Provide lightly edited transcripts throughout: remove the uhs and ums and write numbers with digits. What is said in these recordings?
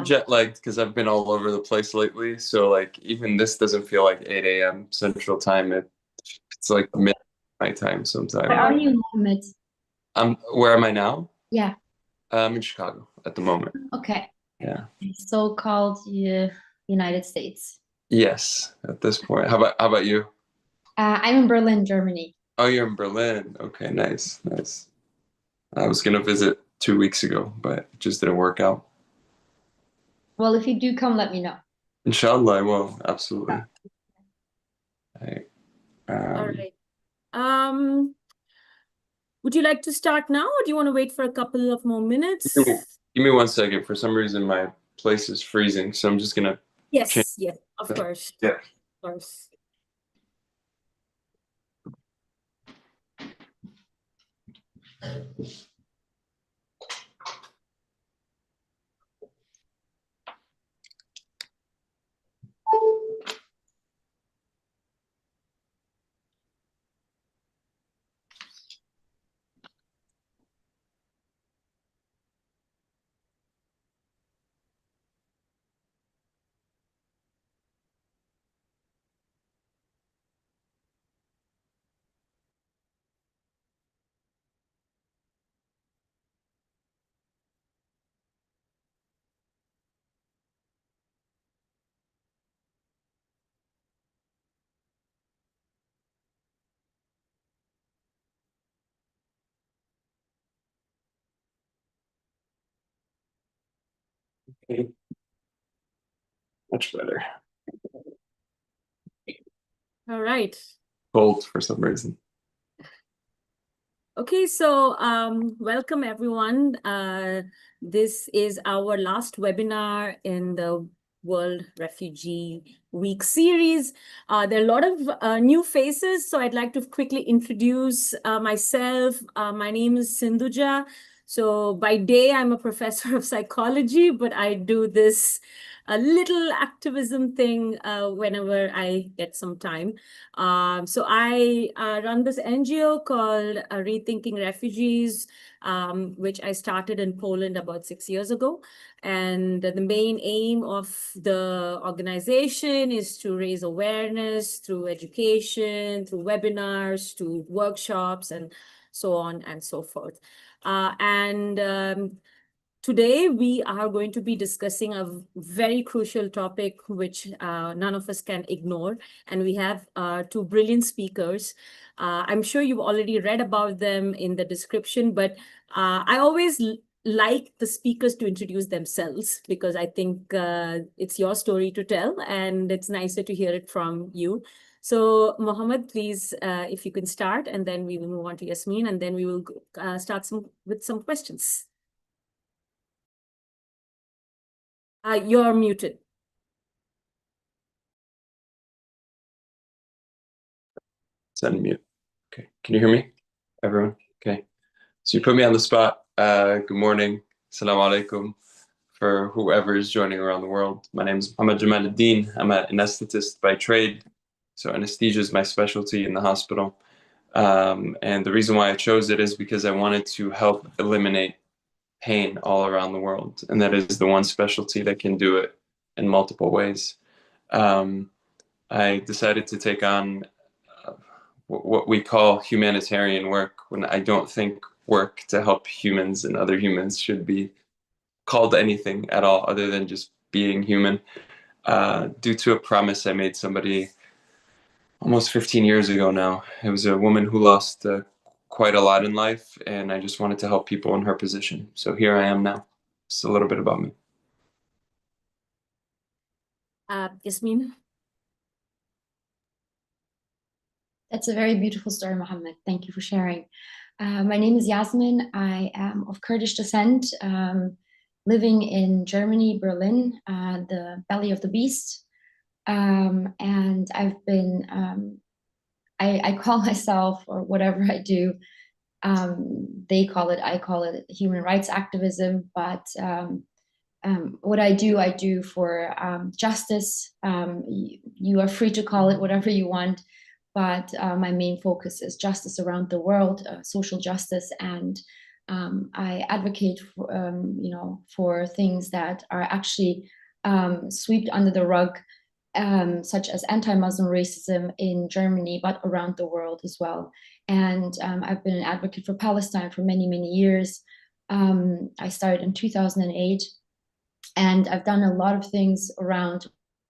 jet lagged because I've been all over the place lately. So like even this doesn't feel like 8 a.m. Central Time. It's like midnight my time Where are sometimes. you, Mohammed? Where am I now? Yeah, I'm in Chicago at the moment. okay. Yeah. So-called United States. Yes, at this point. How about you? I'm in Berlin, Germany. Oh, you're in Berlin. Okay, nice, nice. I was gonna visit 2 weeks ago, but it just didn't work out. Well, if you do come, let me know. Inshallah, I will. Absolutely. I, All um, right. Um, would you like to start now, or do you want to wait for a couple of more give me, minutes? give me 1 second. For some reason, my place is freezing, so I'm just gonna change. Yes, yes, of course, Yeah. of course. Okay, much better. All right. Cold for some reason. Okay, so welcome everyone. This is our last webinar in the World Refugee Week series. There are a lot of new faces, so I'd like to quickly introduce myself. My name is Sindhuja. So by day, I'm a professor of psychology, but I do this a little activism thing whenever I get some time. So I run this NGO called Rethinking Refugees, which I started in Poland about 6 years ago. And the main aim of the organization is to raise awareness through education, through webinars, through workshops, and so on and so forth. Today, we are going to be discussing a very crucial topic, which none of us can ignore. And we have two brilliant speakers. I'm sure you've already read about them in the description, but I always like the speakers to introduce themselves because I think it's your story to tell, and it's nicer to hear it from you. So, Mohammed, please, if you can start, and then we will move on to Yasmin, and then we will start with some questions. You're muted. It's unmute. Okay. Can you hear me, everyone? Okay. So you put me on the spot. Good morning. Assalamu alaikum for whoever is joining around the world. My name is Mohammad Jamal Deen. I'm an anesthetist by trade. So anesthesia is my specialty in the hospital. And the reason why I chose it is because I wanted to help eliminate pain all around the world. And that is the one specialty that can do it in multiple ways. I decided to take on what we call humanitarian work when I don't think work to help humans and other humans should be called anything at all other than just being human. Due to a promise I made somebody almost 15 years ago now. It was a woman who lost quite a lot in life, and I just wanted to help people in her position. So here I am now. It's a little bit about me. Yasmin? That's a very beautiful story, Mohammed. Thank you for sharing. My name is Yasmin. I am of Kurdish descent, living in Germany, Berlin, the belly of the beast. And I've been, I call myself, or whatever I do, they call it, I call it human rights activism. But what I do for justice. You are free to call it whatever you want. But my main focus is justice around the world, social justice, and I advocate for, for things that are actually swept under the rug, such as anti-Muslim racism in Germany, but around the world as well. And I've been an advocate for Palestine for many, many years. I started in 2008, and I've done a lot of things around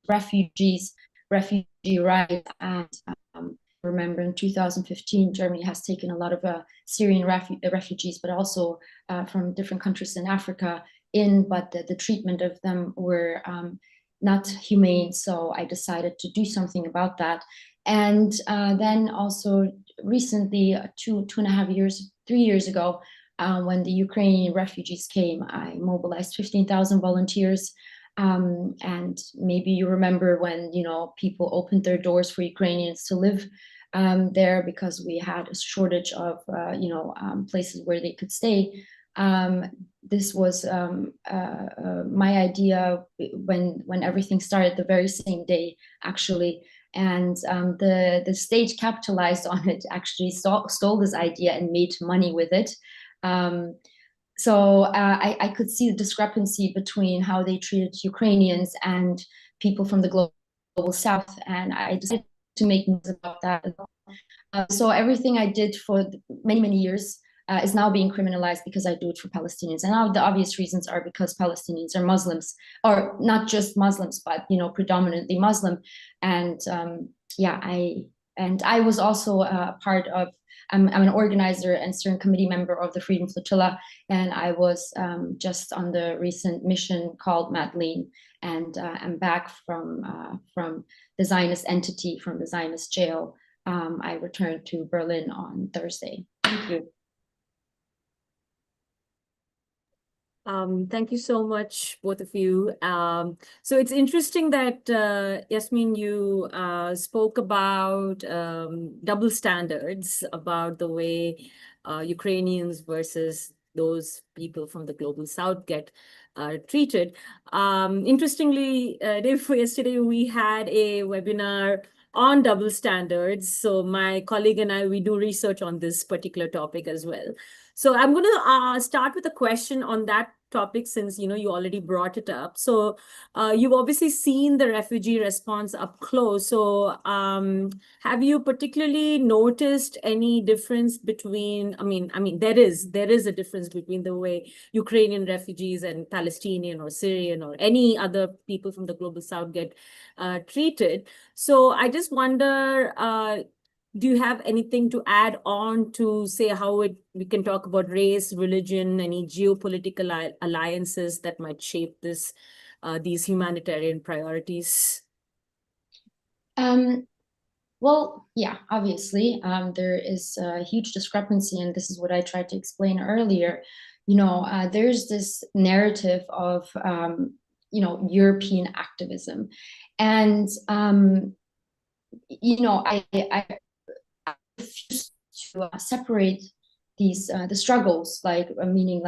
refugees, refugee rights, and remember in 2015, Germany has taken a lot of Syrian refugees, but also from different countries in Africa but the treatment of them were not humane. So I decided to do something about that. And then also recently, 3 years ago, when the Ukrainian refugees came, I mobilized 15,000 volunteers. And maybe you remember when, people opened their doors for Ukrainians to live there, because we had a shortage of, places where they could stay. This was my idea when everything started, the very same day, actually. And the state capitalized on it, actually stole this idea and made money with it. So I could see the discrepancy between how they treated Ukrainians and people from the global South, and I decided to make news about that. So everything I did for many, many years is now being criminalized because I do it for Palestinians. And now the obvious reasons are because Palestinians are Muslims, or not just Muslims, but predominantly Muslim. And I was also part of. I'm an organizer and steering committee member of the Freedom Flotilla, and I was just on the recent mission called Madleen, and I'm back from the Zionist entity, from the Zionist jail. I returned to Berlin on Thursday. Thank you. Thank you so much, both of you. So it's interesting that, Yasmin, you spoke about double standards, about the way Ukrainians versus those people from the global South get treated. Interestingly, day before yesterday, we had a webinar on double standards. So my colleague and I, we do research on this particular topic as well. So I'm going to start with a question on that topic, since you already brought it up. So you've obviously seen the refugee response up close. So have you particularly noticed any difference between? I mean, there is a difference between the way Ukrainian refugees and Palestinian or Syrian or any other people from the global South get treated. So I just wonder, do you have anything to add on to say how we can talk about race, religion, any geopolitical alliances that might shape these humanitarian priorities? Well, yeah, obviously, there is a huge discrepancy, and this is what I tried to explain earlier. There's this narrative of, European activism, and I refuse to separate these the struggles, meaning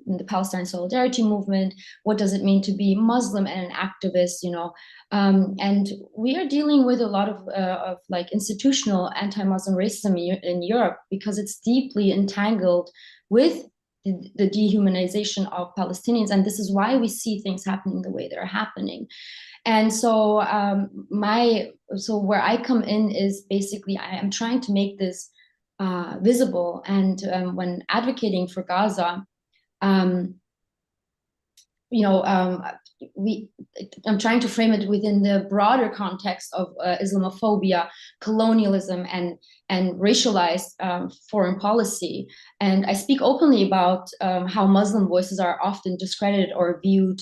in the Palestine solidarity movement. What does it mean to be Muslim and an activist? And we are dealing with a lot of institutional anti-Muslim racism in Europe, because it's deeply entangled with the dehumanization of Palestinians, and this is why we see things happening the way they're happening. And so where I come in is basically I am trying to make this visible. And when advocating for Gaza, I'm trying to frame it within the broader context of Islamophobia, colonialism, and racialized foreign policy. And I speak openly about how Muslim voices are often discredited or viewed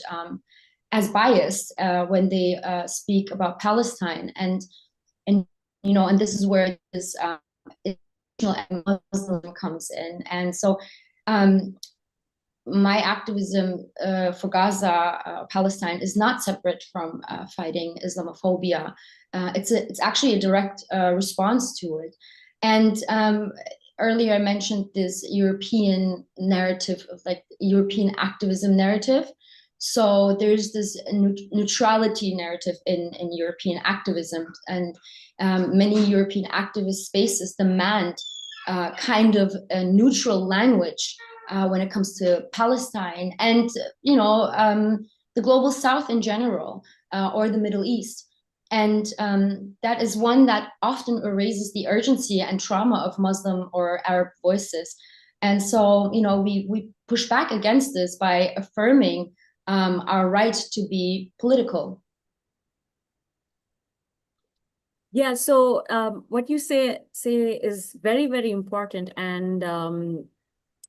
as biased when they speak about Palestine, and this is where this Muslim comes in. And so my activism for Gaza, Palestine, is not separate from fighting Islamophobia. It's actually a direct response to it. And earlier I mentioned this European narrative of European activism narrative. So there's this neutrality narrative in European activism, and many European activist spaces demand kind of a neutral language when it comes to Palestine and, the global South in general, or the Middle East. And that is one that often erases the urgency and trauma of Muslim or Arab voices. And so, we push back against this by affirming our right to be political. Yeah, so what you say is very, very important. And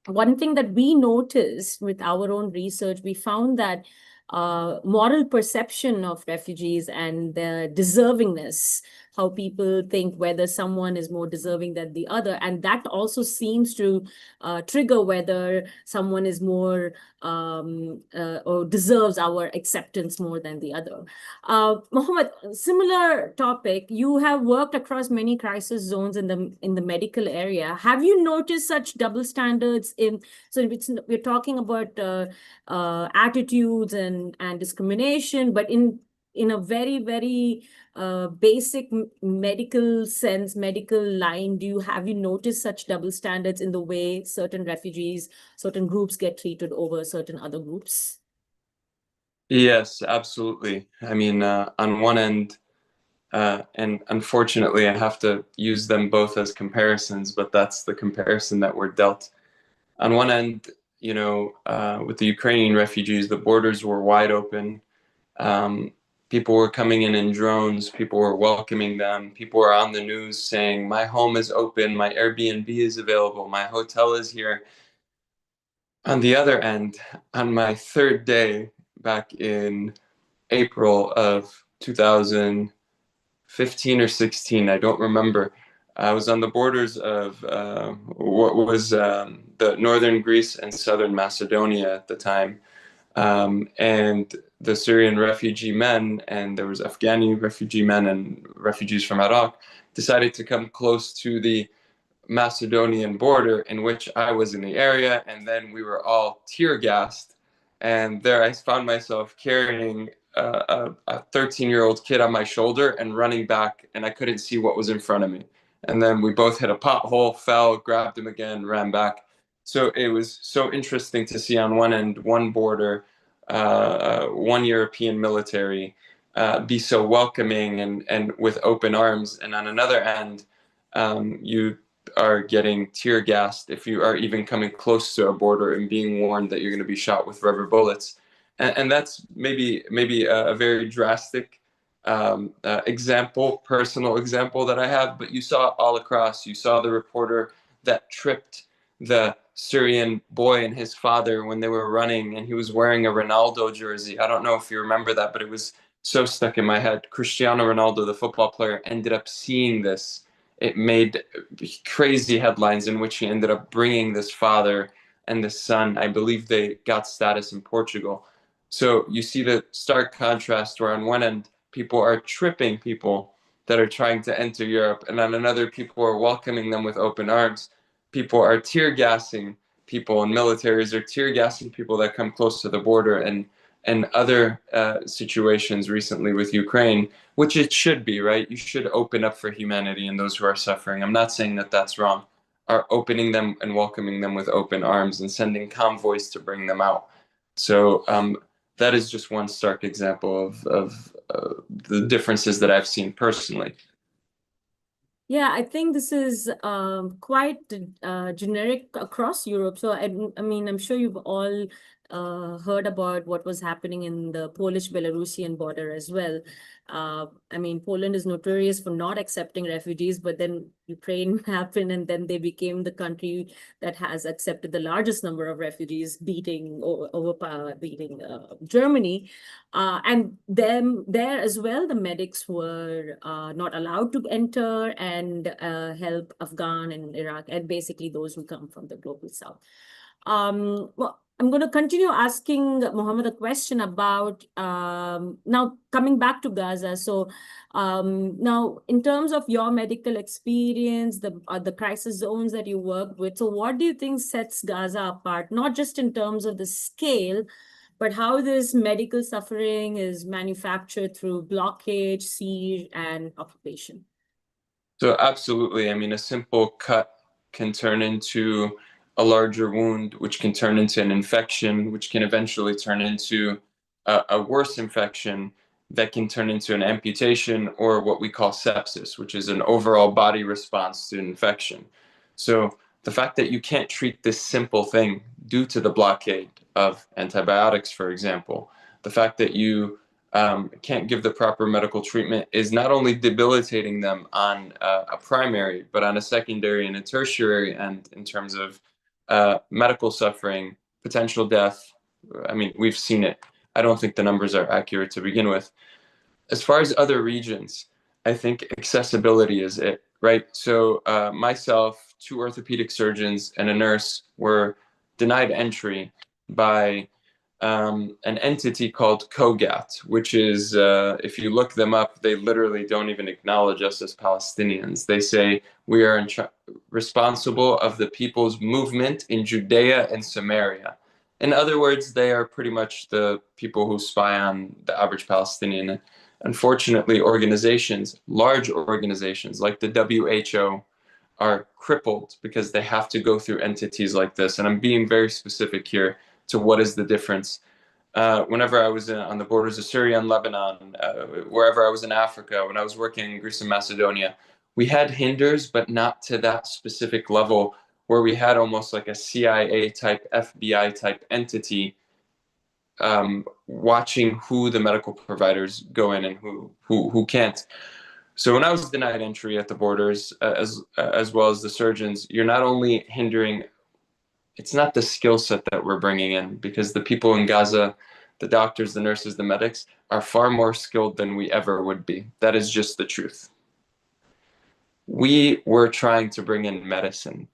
one thing that we noticed with our own research, we found that moral perception of refugees and their deservingness, how people think whether someone is more deserving than the other, and that also seems to trigger whether someone is more or deserves our acceptance more than the other. Mohammad, similar topic. You have worked across many crisis zones in the medical area. Have you noticed such double standards in? So we're talking about attitudes and discrimination, but in a very, very basic medical sense, medical line, have you noticed such double standards in the way certain refugees, certain groups get treated over certain other groups? Yes, absolutely. I mean, on one end, and unfortunately, I have to use them both as comparisons, but that's the comparison that we're dealt. On one end, with the Ukrainian refugees, the borders were wide open. People were coming in drones. People were welcoming them. People were on the news saying, my home is open, my Airbnb is available, my hotel is here. On the other end, on my third day back in April of 2015 or 16, I don't remember, I was on the borders of what was the northern Greece and southern Macedonia at the time. And the Syrian refugee men, and there was Afghani refugee men and refugees from Iraq, decided to come close to the Macedonian border, in which I was in the area, and then we were all tear gassed. And there I found myself carrying a 13-year-old kid on my shoulder and running back, and I couldn't see what was in front of me. And then we both hit a pothole, fell, grabbed him again, ran back. So it was so interesting to see on one end, one border, one European military be so welcoming and with open arms, and on another end, you are getting tear gassed if you are even coming close to a border and being warned that you're going to be shot with rubber bullets. And that's maybe a very drastic personal example that I have, but you saw it all across. You saw the reporter that tripped the Syrian boy and his father when they were running, and he was wearing a Ronaldo jersey. I don't know if you remember that, but it was so stuck in my head. Cristiano Ronaldo, the football player, ended up seeing this. It made crazy headlines in which he ended up bringing this father and this son. I believe they got status in Portugal. So you see the stark contrast where on one end, people are tripping people that are trying to enter Europe, and on another, people are welcoming them with open arms. People are tear gassing people, and militaries are tear gassing people that come close to the border, and other situations recently with Ukraine, which it should be, right? You should open up for humanity and those who are suffering. I'm not saying that that's wrong. Are opening them and welcoming them with open arms and sending convoys to bring them out. So that is just one stark example of the differences that I've seen personally. Yeah, I think this is quite generic across Europe. So I mean, I'm sure you've all heard about what was happening in the Polish-Belarusian border as well. I mean, Poland is notorious for not accepting refugees, but then Ukraine happened, and then they became the country that has accepted the largest number of refugees, beating Germany. And then there as well, the medics were not allowed to enter and help Afghan and Iraq, and basically those who come from the global south. Well, I'm going to continue asking Mohammad a question about now coming back to Gaza. So now, in terms of your medical experience, the crisis zones that you worked with, so what do you think sets Gaza apart, not just in terms of the scale, but how this medical suffering is manufactured through blockade, siege, and occupation? So absolutely. I mean, a simple cut can turn into a larger wound, which can turn into an infection, which can eventually turn into a worse infection that can turn into an amputation, or what we call sepsis, which is an overall body response to infection. So the fact that you can't treat this simple thing due to the blockade of antibiotics, for example, the fact that you can't give the proper medical treatment is not only debilitating them on a primary, but on a secondary and a tertiary end in terms of medical suffering, potential death. I mean, we've seen it. I don't think the numbers are accurate to begin with. As far as other regions, I think accessibility is it, right? So myself, two orthopedic surgeons, and a nurse were denied entry by an entity called COGAT, which is, if you look them up, they literally don't even acknowledge us as Palestinians. They say we are responsible of the people's movement in Judea and Samaria. In other words, they are pretty much the people who spy on the average Palestinian. Unfortunately, organizations, large organizations like the WHO, are crippled because they have to go through entities like this. And I'm being very specific here to what is the difference. Whenever I was on the borders of Syria and Lebanon, wherever I was in Africa, when I was working in Greece and Macedonia, we had hinders, but not to that specific level where we had almost like a CIA type, FBI type entity watching who the medical providers go in and who can't. So when I was denied entry at the borders, as well as the surgeons, you're not only hindering, it's not the skill set that we're bringing in, because the people in Gaza, the doctors, the nurses, the medics, are far more skilled than we ever would be. That is just the truth. We were trying to bring in medicine,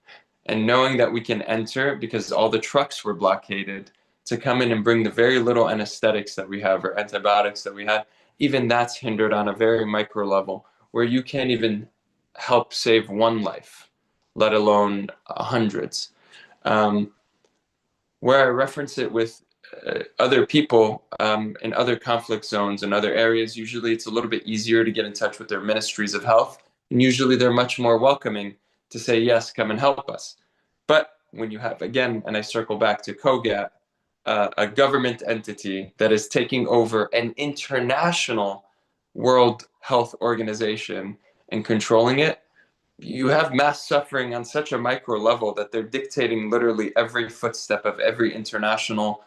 and knowing that we can enter, because all the trucks were blockaded, to come in and bring the very little anesthetics that we have or antibiotics that we had, even that's hindered on a very micro level, where you can't even help save one life, let alone hundreds. Where I reference it with other people in other conflict zones and other areas, usually it's a little bit easier to get in touch with their ministries of health, and usually they're much more welcoming to say, yes, come and help us. But when you have, again, and I circle back to COGAT, a government entity that is taking over an international World Health Organization and controlling it, you have mass suffering on such a micro level that they're dictating literally every footstep of every international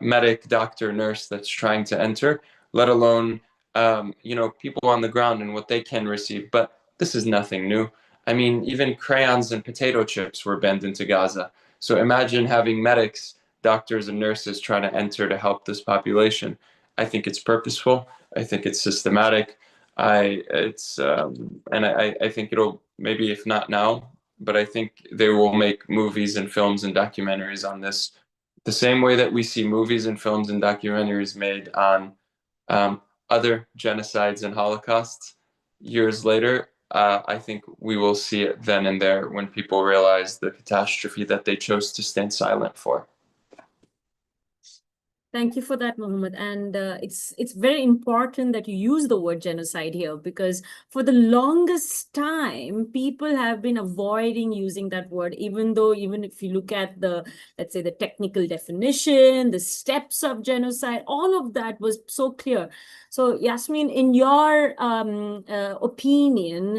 medic, doctor, nurse that's trying to enter, let alone people on the ground and what they can receive. But this is nothing new. I mean, even crayons and potato chips were banned into Gaza. So imagine having medics, doctors, and nurses trying to enter to help this population. I think it's purposeful. I think it's systematic. I think it'll, maybe if not now, but I think they will make movies and films and documentaries on this, the same way that we see movies and films and documentaries made on other genocides and holocausts years later. I think we will see it then and there when people realize the catastrophe that they chose to stand silent for. Thank you for that, Mohammed. And it's very important that you use the word genocide here, because for the longest time, people have been avoiding using that word, even if you look at the, let's say, the technical definition, the steps of genocide, all of that was so clear. So Yasmin, in your opinion,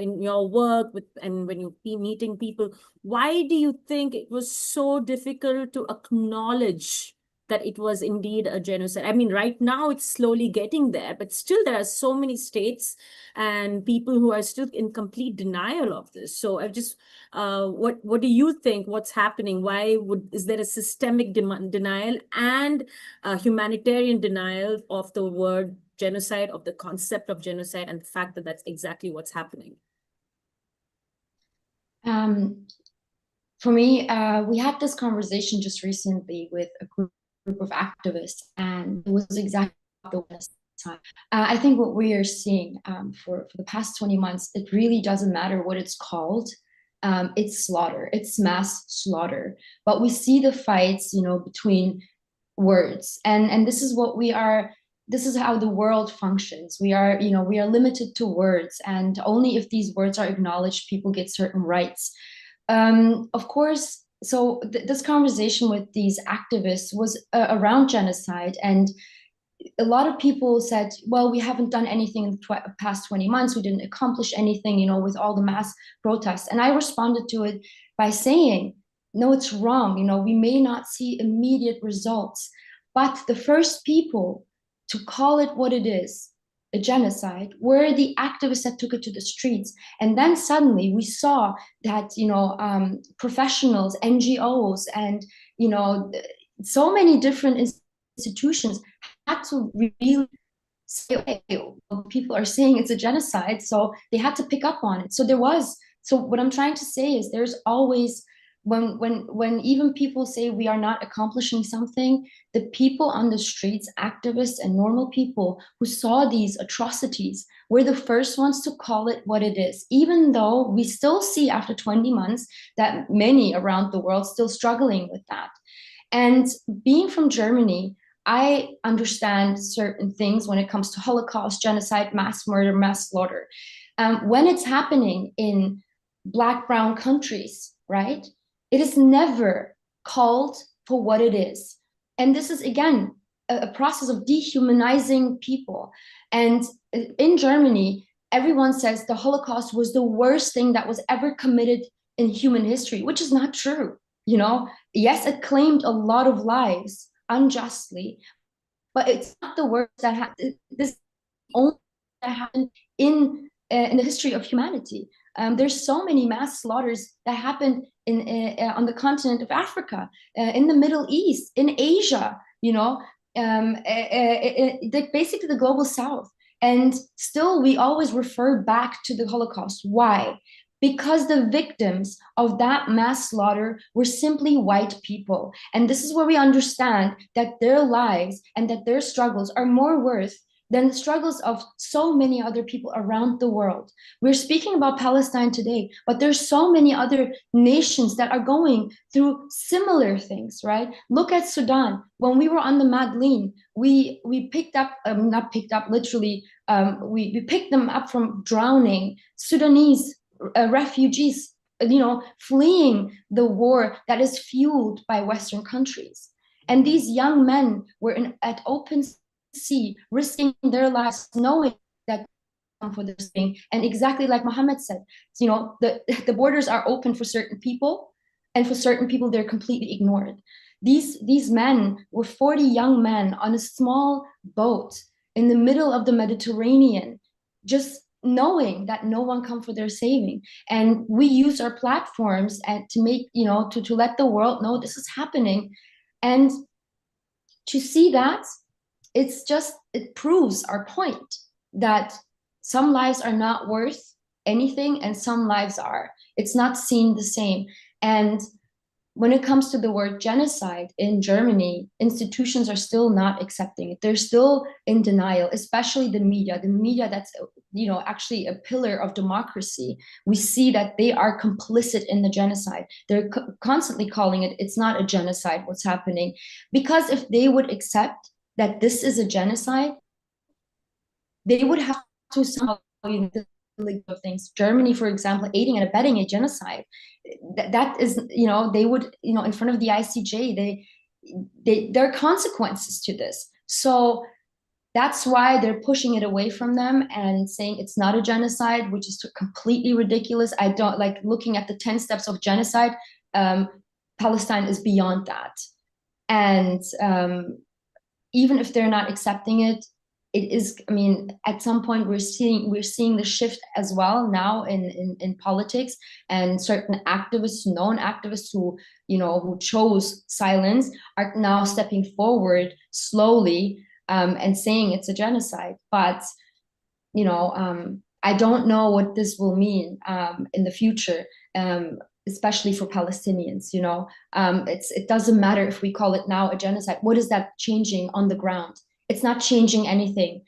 in your work with, and when you be meeting people, why do you think it was so difficult to acknowledge that it was indeed a genocide? I mean, right now it's slowly getting there, but still there are so many states and people who are still in complete denial of this. So I just, what do you think? What's happening? Is there a systemic denial and a humanitarian denial of the word genocide, of the concept of genocide, and the fact that that's exactly what's happening? For me, we had this conversation just recently with a group of activists, and it was exactly the time. I think what we are seeing for the past 20 months, it really doesn't matter what it's called. It's slaughter, it's mass slaughter. But we see the fights, between words, and this is what we are. This is how the world functions. We are limited to words, and only if these words are acknowledged, people get certain rights. Of course, so this conversation with these activists was around genocide, and a lot of people said, well, we haven't done anything in the past 20 months. We didn't accomplish anything, with all the mass protests. And I responded to it by saying, no, it's wrong. We may not see immediate results, but the first people to call it what it is, a genocide, were the activists that took it to the streets. And then suddenly we saw that, professionals, NGOs, and, so many different institutions had to really say, okay, people are saying it's a genocide, so they had to pick up on it. So what I'm trying to say is there's always, when even people say we are not accomplishing something, the people on the streets, activists and normal people who saw these atrocities, were the first ones to call it what it is, even though we still see after 20 months that many around the world still struggling with that. And being from Germany, I understand certain things when it comes to Holocaust, genocide, mass murder, mass slaughter. When it's happening in Black, brown countries, right, it is never called for what it is. And this is, again, a process of dehumanizing people. And in Germany, everyone says the Holocaust was the worst thing that was ever committed in human history, which is not true. Yes, it claimed a lot of lives unjustly, but it's not the worst that happened. This only that happened in the history of humanity. There's so many mass slaughters that happened on the continent of Africa, in the Middle East, in Asia. Basically the global South, and still we always refer back to the Holocaust. Why? Because the victims of that mass slaughter were simply white people. And this is where we understand that their lives and that their struggles are more worth than the struggles of so many other people around the world. We're speaking about Palestine today, but there's so many other nations that are going through similar things, right? Look at Sudan. When we were on the Madleen, we picked up, not picked up, literally, we picked them up from drowning Sudanese refugees, fleeing the war that is fueled by Western countries. And these young men were at open sea, risking their lives, knowing that for this thing. And exactly like Mohammad said, the borders are open for certain people, and for certain people they're completely ignored. These men were 40 young men on a small boat in the middle of the Mediterranean, just knowing that no one come for their saving. And we use our platforms to make, to let the world know this is happening. And to see that, it proves our point that some lives are not worth anything and some lives are. It's not seen the same. And when it comes to the word genocide in Germany, institutions are still not accepting it. They're still in denial, especially the media that's, actually a pillar of democracy. We see that they are complicit in the genocide. They're constantly calling it's not a genocide, what's happening. Because if they would accept that this is a genocide, they would have to somehow, of things. Germany, for example, aiding and abetting a genocide, that is, they would, in front of the ICJ, there are consequences to this. So that's why they're pushing it away from them and saying it's not a genocide, which is completely ridiculous. I don't like looking at the 10 steps of genocide. Palestine is beyond that. And even if they're not accepting it, it is, at some point we're seeing the shift as well now in politics, and certain activists, known activists who chose silence, are now stepping forward slowly and saying it's a genocide. But I don't know what this will mean in the future, especially for Palestinians. It doesn't matter if we call it now a genocide. What is that changing on the ground? It's not changing anything.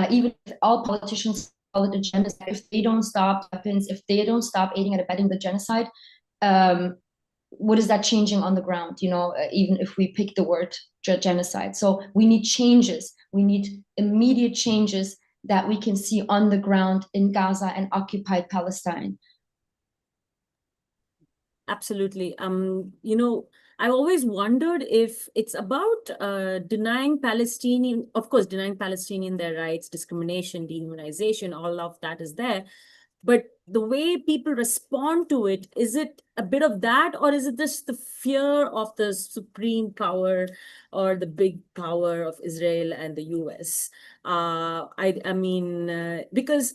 Even if all politicians call it a genocide, if they don't stop weapons, if they don't stop aiding and abetting the genocide, what is that changing on the ground? Even if we pick the word genocide. So we need changes. We need immediate changes that we can see on the ground in Gaza and occupied Palestine. Absolutely. I always wondered if it's about denying Palestinian, of course, denying Palestinian their rights, discrimination, dehumanization, all of that is there. But the way people respond to it, is it a bit of that, or is it just the fear of the supreme power or the big power of Israel and the US? Because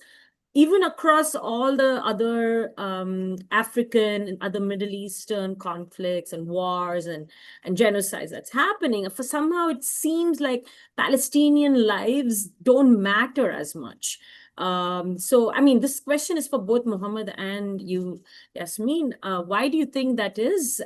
even across all the other African and other Middle Eastern conflicts and wars and genocides that's happening, for somehow it seems like Palestinian lives don't matter as much. This question is for both Mohammed and you, Yasmin. Why do you think that is?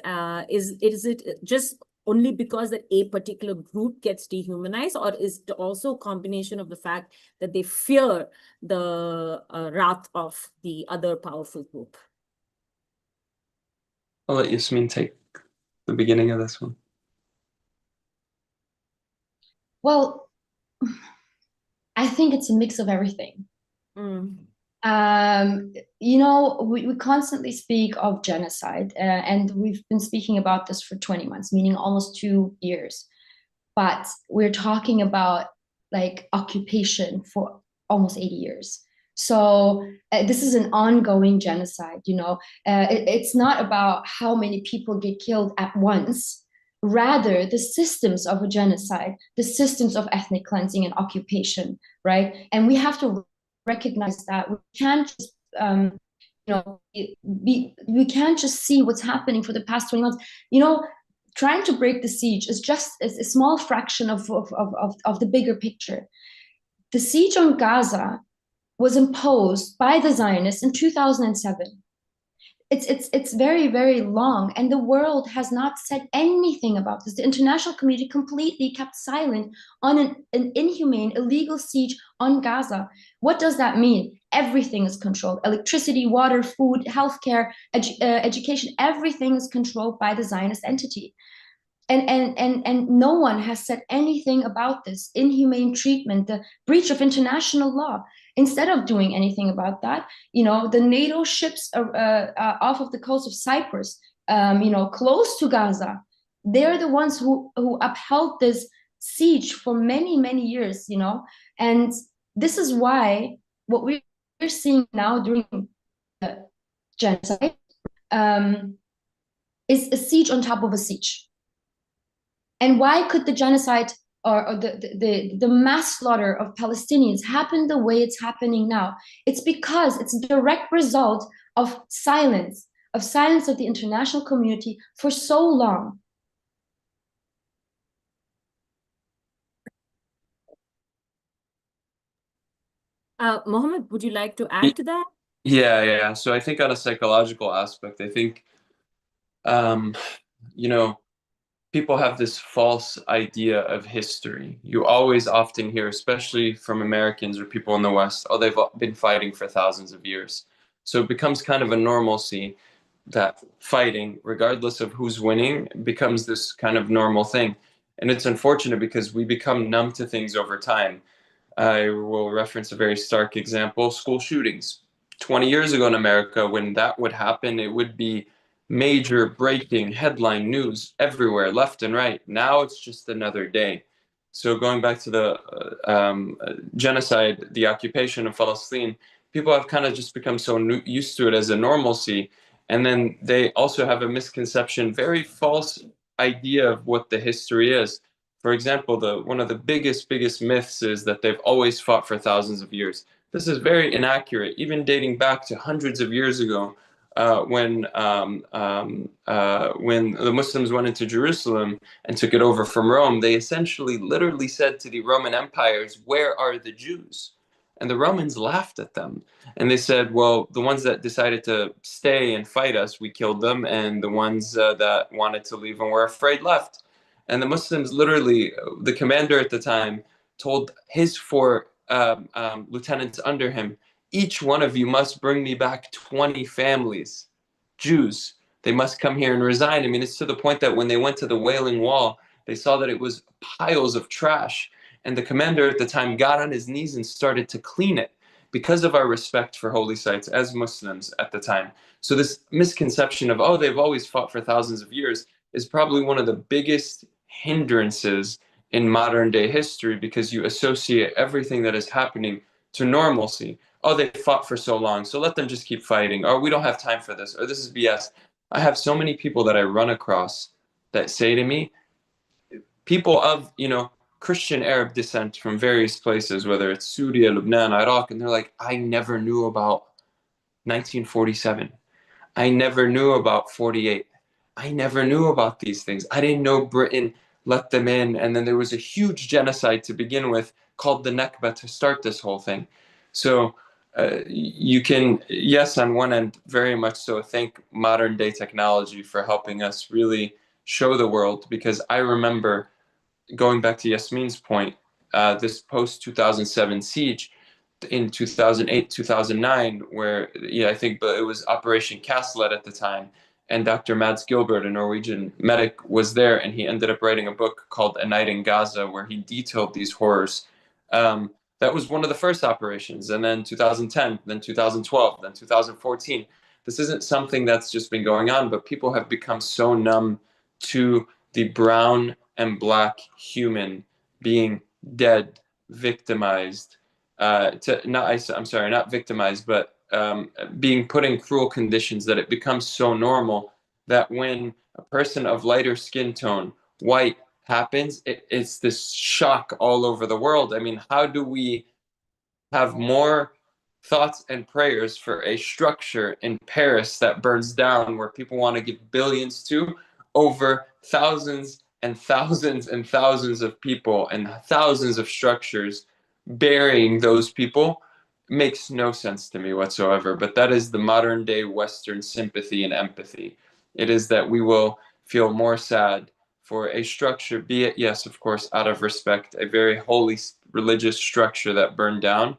Is it just only because that a particular group gets dehumanized, or is it also a combination of the fact that they fear the wrath of the other powerful group? I'll let Yasmin take the beginning of this one. Well, I think it's a mix of everything. We constantly speak of genocide, and we've been speaking about this for 20 months, meaning almost 2 years. But we're talking about like occupation for almost 80 years. So this is an ongoing genocide, it's not about how many people get killed at once. Rather, the systems of a genocide, the systems of ethnic cleansing and occupation, right? And we have to recognize that we can't just we can't just see what's happening for the past 20 months. Trying to break the siege is just a small fraction of the bigger picture. The siege on Gaza was imposed by the Zionists in 2007. It's very, very long, and the world has not said anything about this. The international community completely kept silent on an inhumane, illegal siege on Gaza. What does that mean? Everything is controlled. Electricity, water, food, healthcare, education, everything is controlled by the Zionist entity. And no one has said anything about this inhumane treatment, the breach of international law. Instead of doing anything about that, the NATO ships off of the coast of Cyprus, close to Gaza, they're the ones who upheld this siege for many, many years, and this is why what we're seeing now during the genocide is a siege on top of a siege. And why could the genocide or the mass slaughter of Palestinians happen the way it's happening now? It's because it's a direct result of silence of the international community for so long. Mohammed, would you like to add to that? Yeah. So I think on a psychological aspect, I think, people have this false idea of history. You always often hear, especially from Americans or people in the West, oh, they've been fighting for thousands of years. So it becomes kind of a normalcy that fighting, regardless of who's winning, becomes this kind of normal thing. And it's unfortunate because we become numb to things over time. I will reference a very stark example, school shootings. 20 years ago in America, when that would happen, it would be major breaking headline news everywhere, left and right. Now it's just another day. So going back to the genocide, the occupation of Palestine, people have kind of just become so used to it as a normalcy. And then they also have a misconception, very false idea of what the history is. For example, one of the biggest myths is that they've always fought for thousands of years. This is very inaccurate, even dating back to hundreds of years ago. When the Muslims went into Jerusalem and took it over from Rome, they essentially literally said to the Roman empires, "Where are the Jews?" And the Romans laughed at them. And they said, well, the ones that decided to stay and fight us, we killed them. And the ones that wanted to leave and were afraid left. And the Muslims literally, the commander at the time, told his 4 lieutenants under him, each one of you must bring me back 20 families, Jews. They must come here and resign. I mean, it's to the point that when they went to the Wailing Wall, they saw that it was piles of trash. And the commander at the time got on his knees and started to clean it because of our respect for holy sites as Muslims at the time. So this misconception of, oh, they've always fought for thousands of years is probably one of the biggest hindrances in modern day history, because you associate everything that is happening to normalcy. Oh, they fought for so long, so let them just keep fighting. Or we don't have time for this, or this is BS. I have so many people that I run across that say to me, people of, Christian Arab descent from various places, whether it's Syria, Lebanon, Iraq, and they're like, I never knew about 1947. I never knew about 48. I never knew about these things. I didn't know Britain let them in. And then there was a huge genocide to begin with called the Nakba to start this whole thing. So you can, yes, on one end, very much so, thank modern day technology for helping us really show the world. Because I remember, going back to Yasmin's point, this post-2007 siege, in 2008, 2009, where I think it was Operation Castlet at the time, and Dr. Mads Gilbert, a Norwegian medic, was there, and he ended up writing a book called A Night in Gaza, where he detailed these horrors. That was one of the first operations, and then 2010, then 2012, then 2014. This isn't something that's just been going on, but people have become so numb to the brown and black human being dead, victimized, not victimized, but being put in cruel conditions, that it becomes so normal that when a person of lighter skin tone, white, happens, it's this shock all over the world. I mean, how do we have more thoughts and prayers for a structure in Paris that burns down, where people want to give billions to, over thousands and thousands and thousands of people and thousands of structures burying those people? Makes no sense to me whatsoever. But that is the modern day Western sympathy and empathy. It is that we will feel more sad for a structure, be it, yes, of course, out of respect, a very holy religious structure that burned down,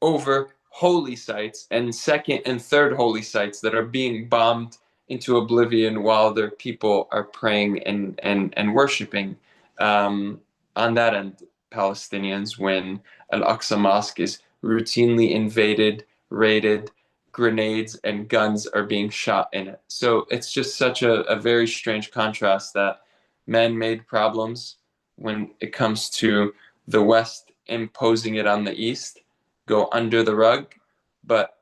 over holy sites and second and third holy sites that are being bombed into oblivion while their people are praying and worshiping. On that end, Palestinians, when Al-Aqsa Mosque is routinely invaded, raided, grenades and guns are being shot in it. So it's just such a very strange contrast that man-made problems, when it comes to the West imposing it on the East, go under the rug, but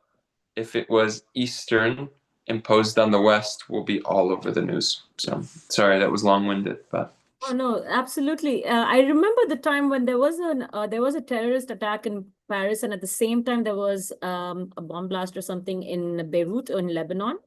if it was Eastern imposed on the West, will be all over the news. So sorry, that was long-winded, but. Oh no, absolutely. I remember the time when there was a terrorist attack in Paris, and at the same time there was a bomb blast or something in Beirut or in Lebanon.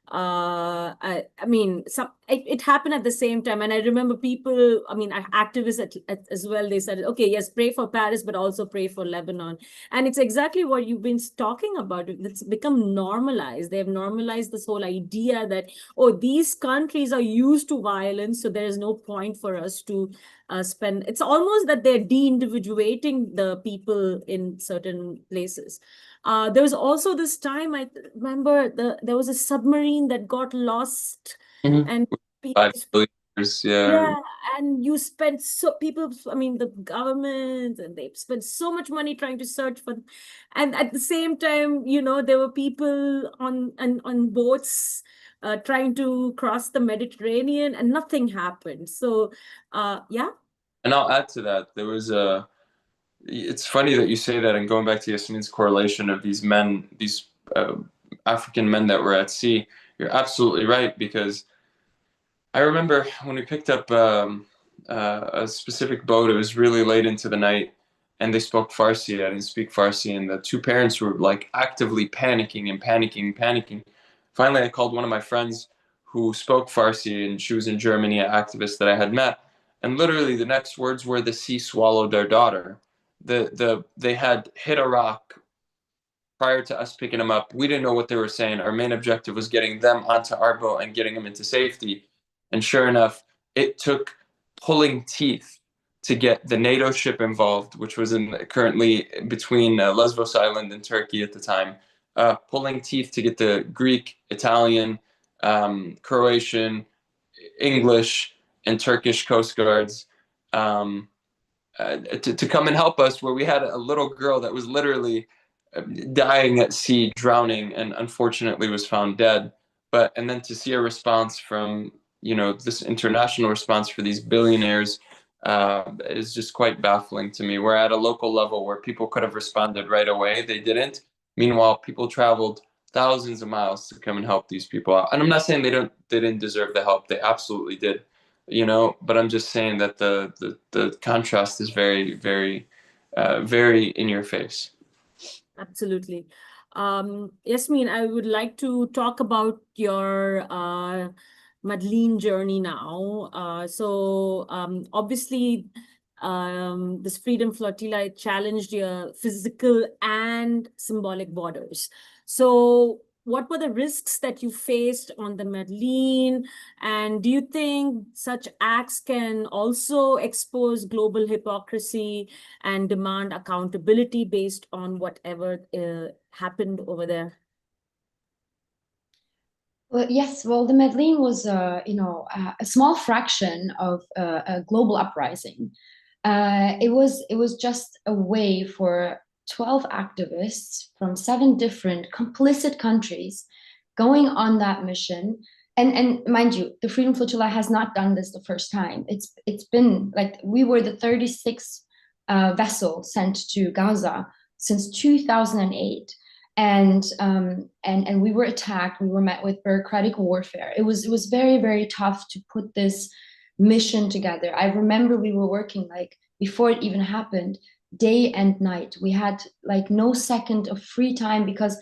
I mean, it happened at the same time, and I remember people, I mean, activists as well. They said, okay, yes, pray for Paris, but also pray for Lebanon. And it's exactly what you've been talking about. It's become normalized. They have normalized this whole idea that, oh, these countries are used to violence, so there is no point for us to spend. It's almost that they're de-individuating the people in certain places. There was also this time, I remember there was a submarine that got lost, and people, 5 billion years, yeah, and you spent people, I mean, the government, and they spent so much money trying to search for them. And at the same time, there were people on boats trying to cross the Mediterranean, and nothing happened. So, yeah. And I'll add to that, there was it's funny that you say that, and going back to Yasmin's correlation of these men, these African men that were at sea, you're absolutely right, because I remember when we picked up a specific boat, it was really late into the night, and they spoke Farsi. I didn't speak Farsi, and the two parents were like actively panicking and panicking. Finally, I called one of my friends who spoke Farsi, and she was in Germany, an activist that I had met, and literally the next words were, "The sea swallowed our daughter." They had hit a rock prior to us picking them up. We didn't know what they were saying. Our main objective was getting them onto our boat and getting them into safety. And sure enough, it took pulling teeth to get the NATO ship involved, which was currently between Lesbos Island and Turkey at the time, pulling teeth to get the Greek, Italian, Croatian, English, and Turkish Coast Guards to come and help us, where we had a little girl that was literally dying at sea, drowning, and unfortunately was found dead. And then to see a response from, this international response for these billionaires is just quite baffling to me. We're at a local level where people could have responded right away. They didn't. Meanwhile, people traveled thousands of miles to come and help these people out. And I'm not saying they didn't deserve the help. They absolutely did, but I'm just saying that the contrast is very, very, very in your face. Absolutely. Yasmin, I would like to talk about your Madleen journey now. Obviously, this Freedom Flotilla challenged your physical and symbolic borders. So what were the risks that you faced on the Madleen? And do you think such acts can also expose global hypocrisy and demand accountability based on whatever happened over there? Well, yes. Well, the Madleen was, a small fraction of a global uprising. It was just a way for 12 activists from 7 different complicit countries going on that mission. And mind you, the Freedom Flotilla has not done this the first time. It's been like we were the 36th vessel sent to Gaza since 2008. And we were attacked. We were met with bureaucratic warfare. It was very, very tough to put this mission together. I remember we were working like before it even happened, day and night. We had like no second of free time because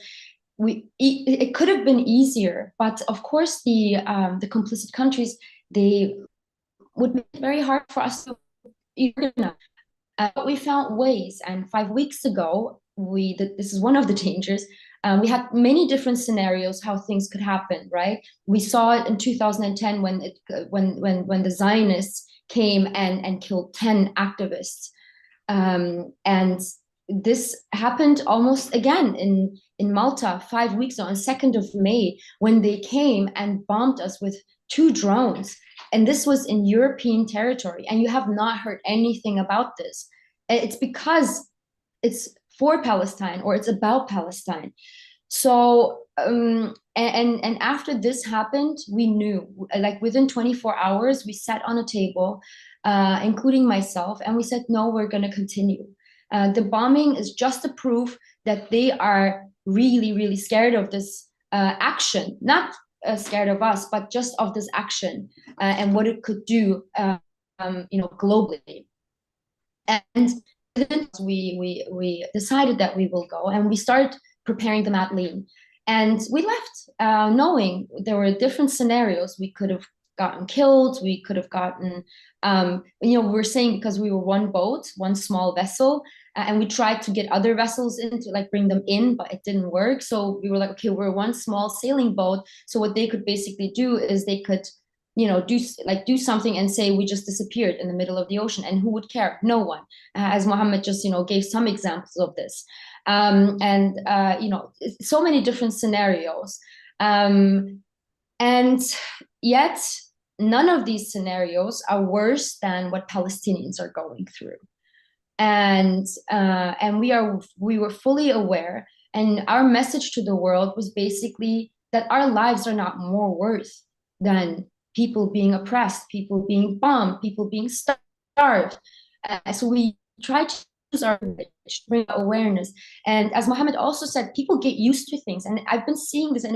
it could have been easier, but of course the complicit countries, they would make it very hard for us to organize. But we found ways, and 5 weeks ago, this is one of the dangers. We had many different scenarios how things could happen, right? We saw it in 2010 when the Zionists came and killed 10 activists, and this happened almost again in Malta 5 weeks ago, on 2nd of May, when they came and bombed us with 2 drones. And this was in European territory, and you have not heard anything about this. It's because it's for Palestine, or it's about Palestine. So, and after this happened, we knew, like within 24 hours, we sat on a table, including myself, and we said, no, we're going to continue. The bombing is just a proof that they are really, really scared of this action, not scared of us, but just of this action and what it could do, globally. And we decided that we will go, and we started preparing the Madleen. And we left knowing there were different scenarios. We could have gotten killed. We could have gotten, we were saying because we were one boat, one small vessel, and we tried to get other vessels in to like bring them in, but it didn't work. So we were like, okay, we're one small sailing boat. So what they could basically do is they could, do something and say we just disappeared in the middle of the ocean, and who would care? No one. As Mohammed just, gave some examples of this, so many different scenarios, and yet none of these scenarios are worse than what Palestinians are going through. And we were fully aware, and our message to the world was basically that our lives are not more worth than people being oppressed, people being bombed, people being starved. So we try to use our language to bring awareness. And as Mohammed also said, people get used to things. And I've been seeing this, and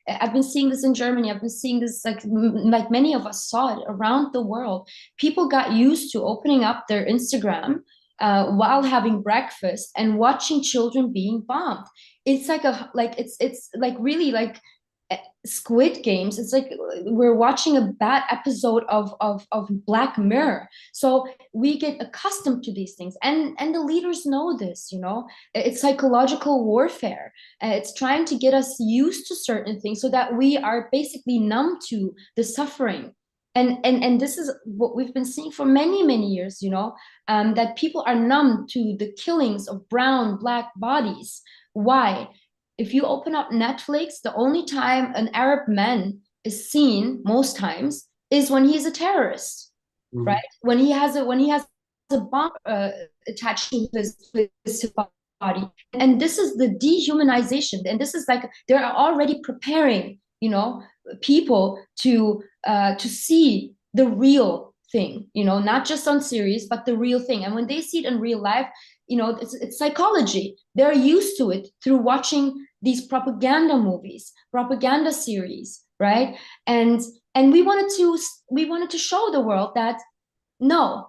I've been seeing this in Germany. I've been seeing this, like many of us saw it around the world. People got used to opening up their Instagram while having breakfast and watching children being bombed. It's like it's like really like Squid Games. It's like we're watching a bad episode of Black Mirror. So we get accustomed to these things, and the leaders know this. It's psychological warfare. It's trying to get us used to certain things so that we are basically numb to the suffering. And this is what we've been seeing for many years. That people are numb to the killings of brown, Black bodies. Why? If you open up Netflix, the only time an Arab man is seen, most times, is when he's a terrorist, right? When he has a bomb attached to his body. And this is the dehumanization. And this is like, they're already preparing, people to see the real thing, not just on series, but the real thing. And when they see it in real life, it's psychology. They're used to it through watching these propaganda movies, propaganda series, right? And we wanted to show the world that no,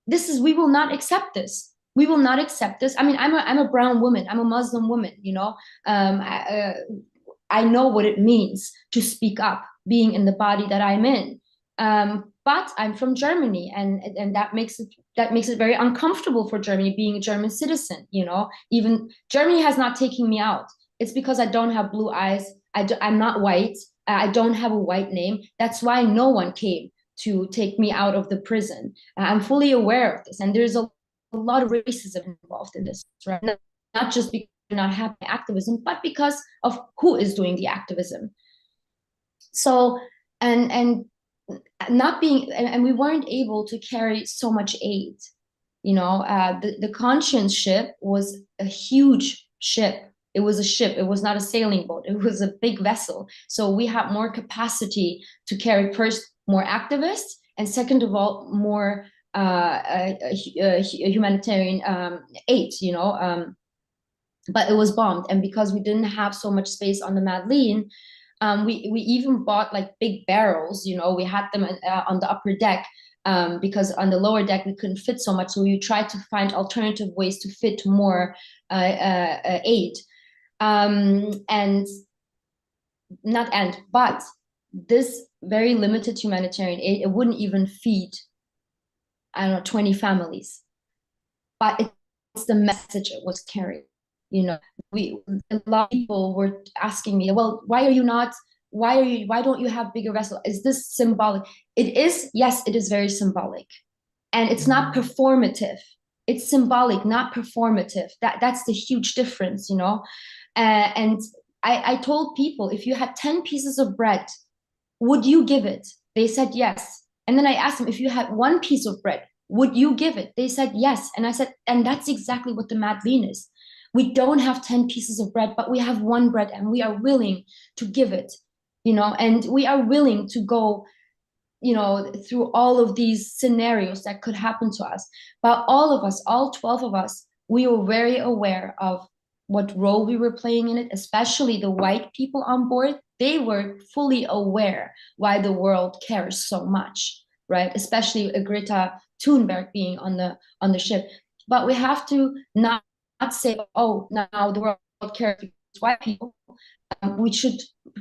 we will not accept this. We will not accept this. I mean, I'm a brown woman. I'm a Muslim woman. I know what it means to speak up, being in the body that I'm in. But I'm from Germany, and that makes it very uncomfortable for Germany, being a German citizen. Even Germany has not taken me out. It's because I don't have blue eyes. I'm not white. I don't have a white name. That's why no one came to take me out of the prison. I'm fully aware of this, and there's a lot of racism involved in this, right? Not just because you're not having activism, but because of who is doing the activism. So, and we weren't able to carry so much aid. The Conscience ship was a huge ship. It was a ship. It was not a sailing boat. It was a big vessel. So we had more capacity to carry, first, more activists, and second of all, more humanitarian aid, but it was bombed. And because we didn't have so much space on the Madleen, we even bought like big barrels, we had them on the upper deck, because on the lower deck we couldn't fit so much. So we tried to find alternative ways to fit more aid. But this very limited humanitarian aid, it wouldn't even feed, 20 families. But it's the message it was carrying. A lot of people were asking me, well, why don't you have bigger vessels? Is this symbolic? It is, yes, it is very symbolic. And it's not performative. It's symbolic, not performative. That's the huge difference, and I told people, if you had 10 pieces of bread, would you give it? They said yes. And then I asked them, if you had 1 piece of bread, would you give it? They said yes. And I said, and that's exactly what the Madleen is. We don't have 10 pieces of bread, but we have 1 bread, and we are willing to give it, and we are willing to go, through all of these scenarios that could happen to us. But all of us, all 12 of us, we were very aware of what role we were playing in it, especially the white people on board. They were fully aware why the world cares so much, right? Especially Greta Thunberg being on the ship. But we have to not say, oh, now the world cares because white people. We should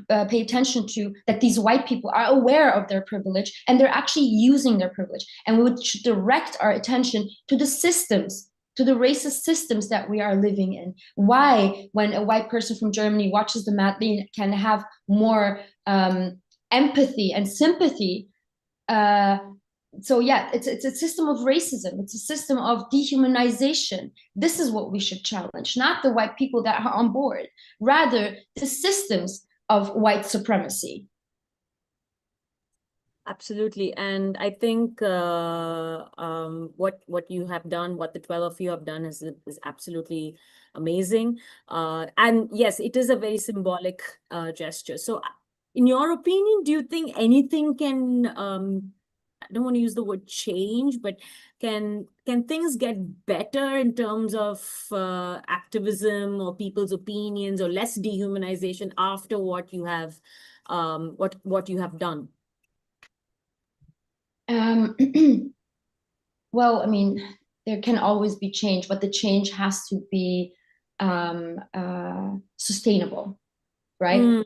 pay attention to that these white people are aware of their privilege, and they're actually using their privilege. And we should direct our attention to the systems, to the racist systems that we are living in. Why, when a white person from Germany watches the Madleen, can have more empathy and sympathy. So yeah, it's a system of racism. It's a system of dehumanization. This is what we should challenge, not the white people that are on board, rather the systems of white supremacy. Absolutely. And I think what you have done, what the 12 of you have done is absolutely amazing. And yes, it is a very symbolic gesture. So in your opinion, do you think anything can, I don't want to use the word change, but can things get better in terms of activism or people's opinions, or less dehumanization after what you have done? Well, I mean, there can always be change, but the change has to be sustainable, right?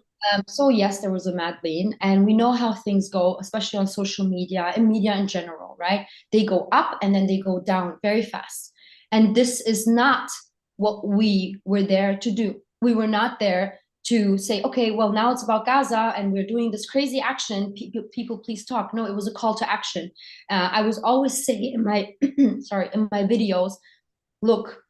So yes, there was a Madleen, and we know how things go, especially on social media and media in general, right? They go up and then they go down very fast. And this is not what we were there to do. We were not there to say, okay, well, now it's about Gaza and we're doing this crazy action. People, please talk. No, it was a call to action. I was always saying in my, in my videos, look,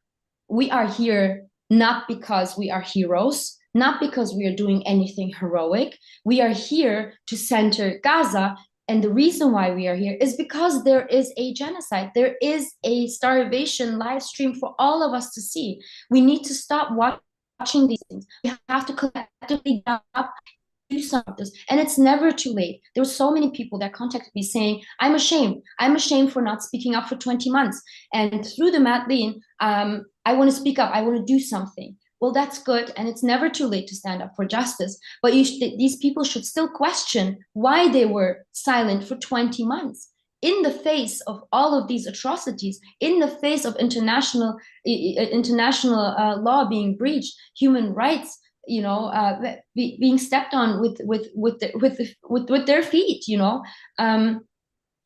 we are here not because we are heroes, not because we are doing anything heroic. We are here to center Gaza And the reason why we are here is because there is a genocide. There is a starvation live stream for all of us to see. We need to stop watching these things. We have to collectively get up, do something about this. And it's never too late. There were so many people that contacted me saying, I'm ashamed. I'm ashamed for not speaking up for 20 months. And through the Madleen, I want to speak up. I want to do something. Well, that's good. And it's never too late to stand up for justice. But these people should still question why they were silent for 20 months. In the face of all of these atrocities, in the face of international law being breached, human rights, being stepped on with their feet,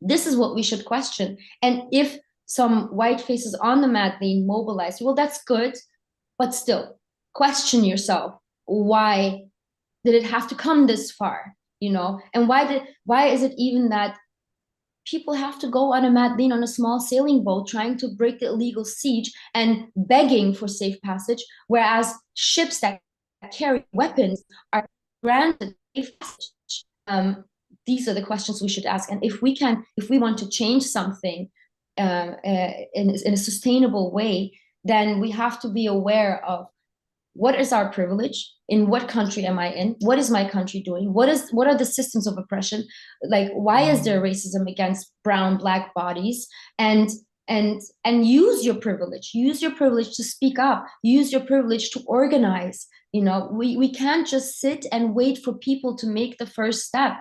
this is what we should question. And if some white faces on the Madleen mobilize, well, that's good, but still question yourself. Why did it have to come this far? And why is it even that people have to go on a Madleen on a small sailing boat trying to break the illegal siege and begging for safe passage, whereas ships that carry weapons are granted safe passage? These are the questions we should ask. And if we want to change something in a sustainable way, then we have to be aware of what is our privilege, in what country am I in, what is my country doing, what are the systems of oppression, like why is there racism against brown, black bodies, and use your privilege to speak up, use your privilege to organize. We can't just sit and wait for people to make the first step.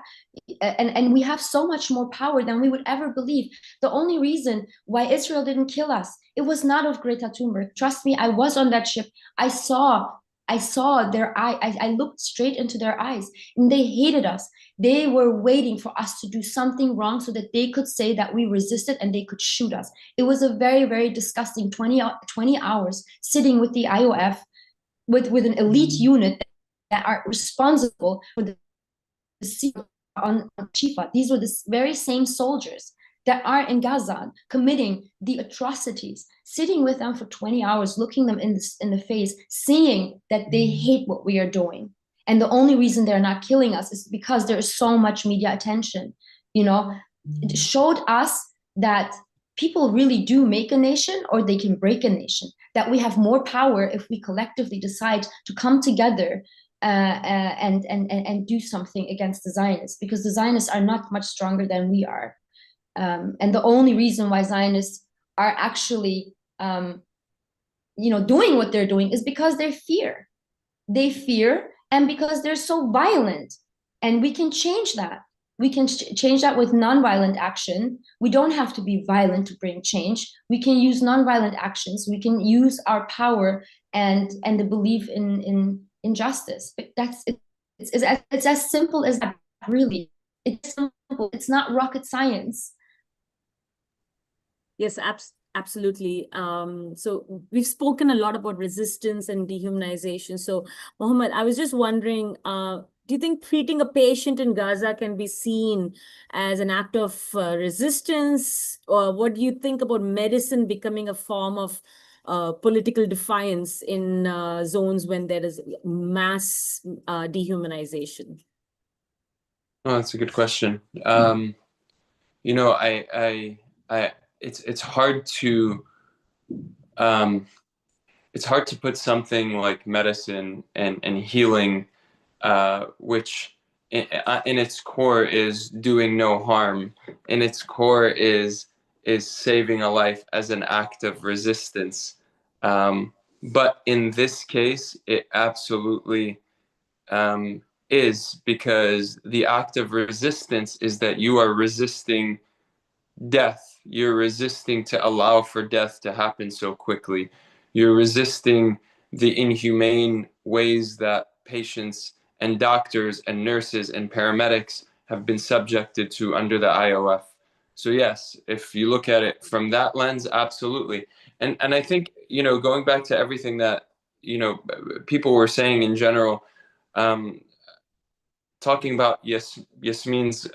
And we have so much more power than we would ever believe. The only reason why Israel didn't kill us, it was not of Greta Thunberg. Trust me, I was on that ship. I saw their eye. I looked straight into their eyes, and they hated us. They were waiting for us to do something wrong so that they could say that we resisted and they could shoot us. It was a very, very disgusting 20 hours sitting with the IOF, with an elite unit that are responsible for the on Shifa. These were the very same soldiers that are in Gaza committing the atrocities, sitting with them for 20 hours, looking them in the face, seeing that they hate what we are doing. And the only reason they're not killing us is because there is so much media attention. It showed us that people really do make a nation, or they can break a nation, that we have more power if we collectively decide to come together and do something against the Zionists, because the Zionists are not much stronger than we are. And the only reason why Zionists are actually, doing what they're doing is because they fear. They fear, and because they're so violent. And we can change that. We can change that with nonviolent action. We don't have to be violent to bring change. We can use nonviolent actions. We can use our power and the belief in justice. It's as simple as that, really. It's simple. It's not rocket science. Yes, absolutely. So we've spoken a lot about resistance and dehumanization. So Mohammad, I was just wondering, do you think treating a patient in Gaza can be seen as an act of resistance? Or what do you think about medicine becoming a form of political defiance in zones when there is mass dehumanization? Oh, that's a good question. It's hard to put something like medicine and healing, which in its core is doing no harm, in its core is saving a life, as an act of resistance. But in this case, it absolutely is, because the act of resistance is that you are resisting death. You're resisting to allow for death to happen so quickly. You're resisting the inhumane ways that patients and doctors and nurses and paramedics have been subjected to under the IOF. So yes, if you look at it from that lens, absolutely. And I think, going back to everything that, people were saying in general, talking about Yasmin's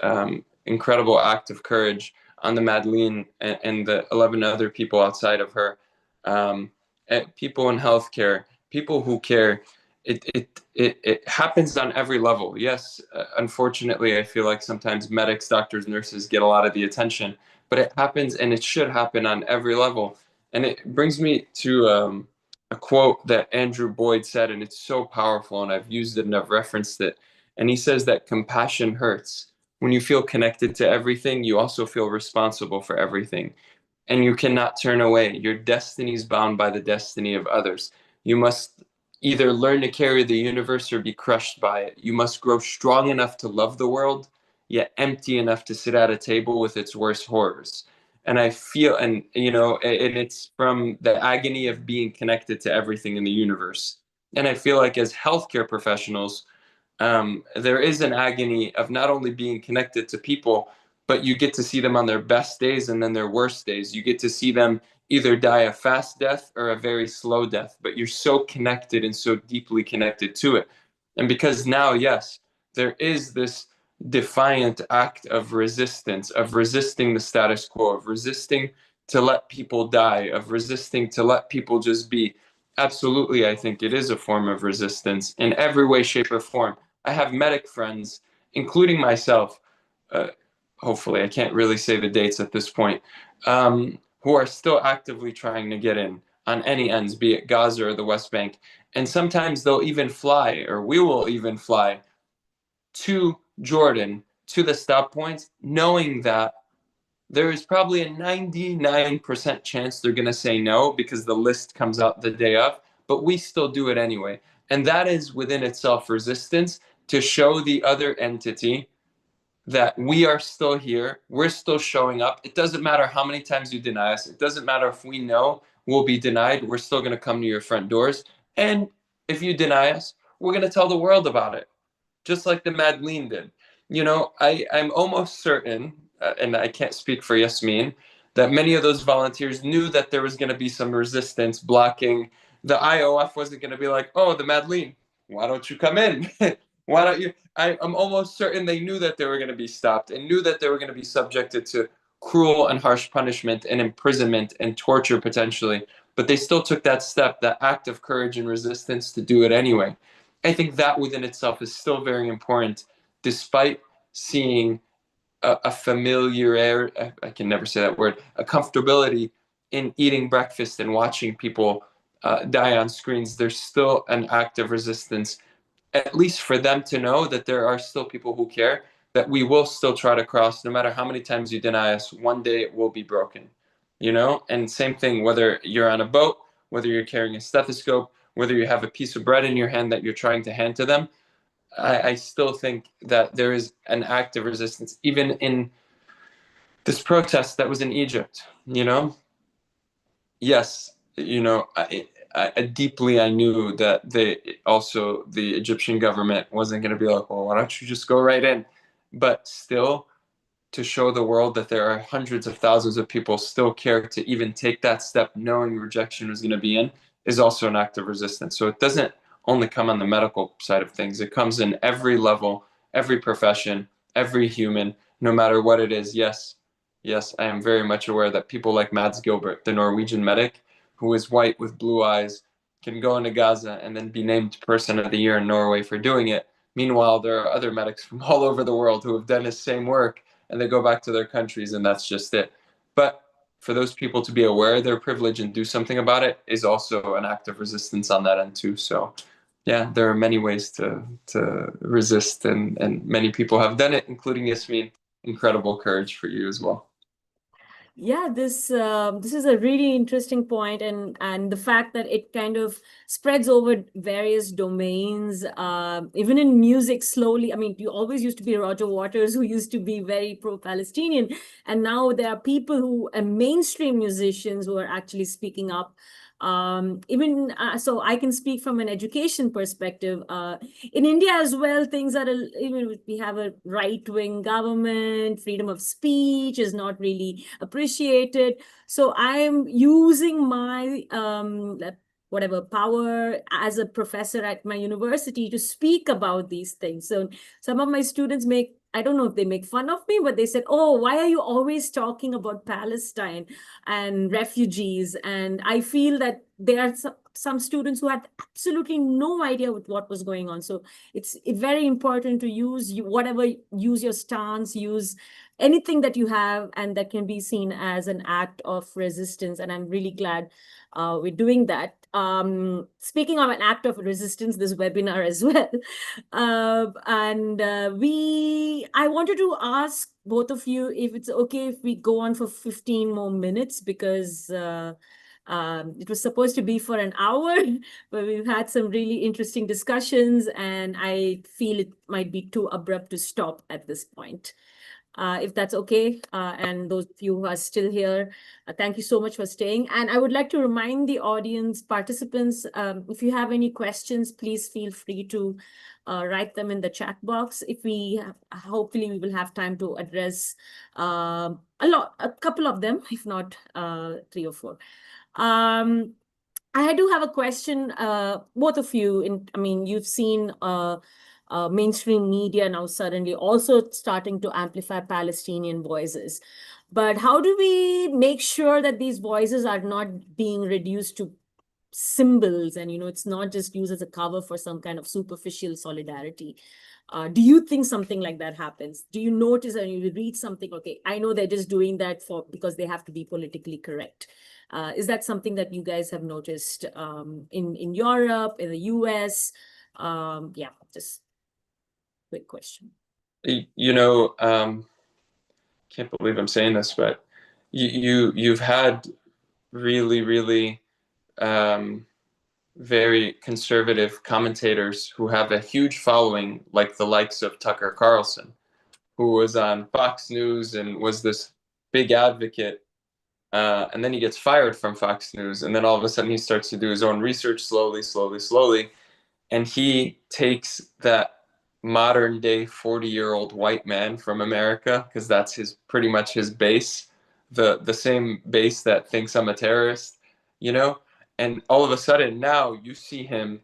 incredible act of courage on the Madleen and the 11 other people outside of her, people in healthcare, people who care. it happens on every level. Yes, unfortunately, I feel like sometimes medics, doctors, nurses get a lot of the attention, but it happens and it should happen on every level. And it brings me to a quote that Andrew Boyd said, and it's so powerful, and I've used it and I've referenced it. And he says that compassion hurts. When you feel connected to everything, you also feel responsible for everything. And you cannot turn away. Your destiny is bound by the destiny of others. You must either learn to carry the universe or be crushed by it. You must grow strong enough to love the world, yet empty enough to sit at a table with its worst horrors. And I feel, and and it's from the agony of being connected to everything in the universe. And I feel like as healthcare professionals, there is an agony of not only being connected to people, but you get to see them on their best days and then their worst days. You get to see them either die a fast death or a very slow death, but you're so connected and so deeply connected to it. And because now, yes, there is this defiant act of resistance, of resisting the status quo, of resisting to let people die, of resisting to let people just be. Absolutely, I think it is a form of resistance in every way, shape, or form. I have medic friends, including myself, uh, hopefully, I can't really say the dates at this point, who are still actively trying to get in on any ends, be it Gaza or the West Bank. And sometimes they'll even fly, or we will even fly to Jordan, to the stop points, knowing that there is probably a 99% chance they're going to say no because the list comes out the day of, but we still do it anyway. And that is within itself resistance to show the other entity that we are still here, we're still showing up. It doesn't matter how many times you deny us. It doesn't matter if we know we'll be denied. We're still going to come to your front doors. And if you deny us, we're going to tell the world about it, just like the Madleen did. I'm almost certain, and I can't speak for Yasmin, that many of those volunteers knew that there was going to be some resistance blocking. The IOF wasn't going to be like, oh, the Madleen, why don't you come in? Why don't you? I'm almost certain they knew that they were going to be stopped and knew that they were going to be subjected to cruel and harsh punishment and imprisonment and torture potentially. But they still took that step, that act of courage and resistance to do it anyway. I think that within itself is still very important, despite seeing a familiar, I can never say that word, a comfortability in eating breakfast and watching people die on screens. There's still an act of resistance, at least for them to know that there are still people who care, that we will still try to cross, no matter how many times you deny us, one day it will be broken, And same thing, whether you're on a boat, whether you're carrying a stethoscope, whether you have a piece of bread in your hand that you're trying to hand to them, I still think that there is an act of resistance, even in this protest that was in Egypt. Yes, deeply I knew that the Egyptian government wasn't going to be like, well, why don't you just go right in? But still, to show the world that there are hundreds of thousands of people still care to even take that step, knowing rejection was going to be in, is also an act of resistance. So it doesn't only come on the medical side of things. It comes in every level, every profession, every human, no matter what it is. Yes, I am very much aware that people like Mads Gilbert, the Norwegian medic, who is white with blue eyes, can go into Gaza and then be named Person of the Year in Norway for doing it. Meanwhile, there are other medics from all over the world who have done the same work, and they go back to their countries, and that's just it. But for those people to be aware of their privilege and do something about it is also an act of resistance on that end too. So yeah, there are many ways to resist, and many people have done it, including Yasmin. Incredible courage for you as well. Yeah, this is a really interesting point, and the fact that it kind of spreads over various domains, even in music slowly. I mean, you always used to be Roger Waters, who used to be very pro-Palestinian, and now there are people who are mainstream musicians who are actually speaking up. So I can speak from an education perspective. In India as well, things are, we have a right-wing government, freedom of speech is not really appreciated. So I'm using my whatever power as a professor at my university to speak about these things. So some of my students I don't know if they make fun of me, but they said, oh, why are you always talking about Palestine and refugees? And I feel that some students who had absolutely no idea what was going on. So it's very important to use use your stance, use anything that you have, and that can be seen as an act of resistance. And I'm really glad we're doing that. Speaking of an act of resistance, this webinar as well. I wanted to ask both of you if it's okay if we go on for 15 more minutes, because it was supposed to be for an hour, but we've had some really interesting discussions, and I feel it might be too abrupt to stop at this point. If that's okay, and those of you who are still here, thank you so much for staying. And I would like to remind the audience participants, if you have any questions, please feel free to write them in the chat box. If we hopefully we will have time to address a couple of them, if not 3 or 4. I do have a question, both of you. You've seen mainstream media now suddenly also starting to amplify Palestinian voices. But how do we make sure that these voices are not being reduced to symbols, and it's not just used as a cover for some kind of superficial solidarity? Do you think something like that happens? Do you notice when you read something, okay, I know they're just doing that because they have to be politically correct? Is that something that you guys have noticed in Europe, in the US? Yeah, just quick question. Can't believe I'm saying this, but you've had really very conservative commentators who have a huge following, like the likes of Tucker Carlson, who was on Fox News and was this big advocate, and then he gets fired from Fox News, and then all of a sudden he starts to do his own research slowly, and he takes that modern day 40-year-old white man from America, because that's pretty much his base, the same base that thinks I'm a terrorist, and all of a sudden now you see him,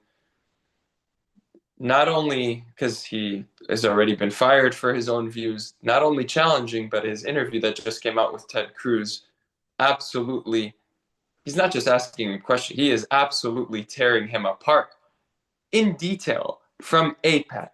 not only because he has already been fired for his own views, not only challenging, but his interview that just came out with Ted Cruz, absolutely, he's not just asking him questions, he is absolutely tearing him apart in detail, from APEC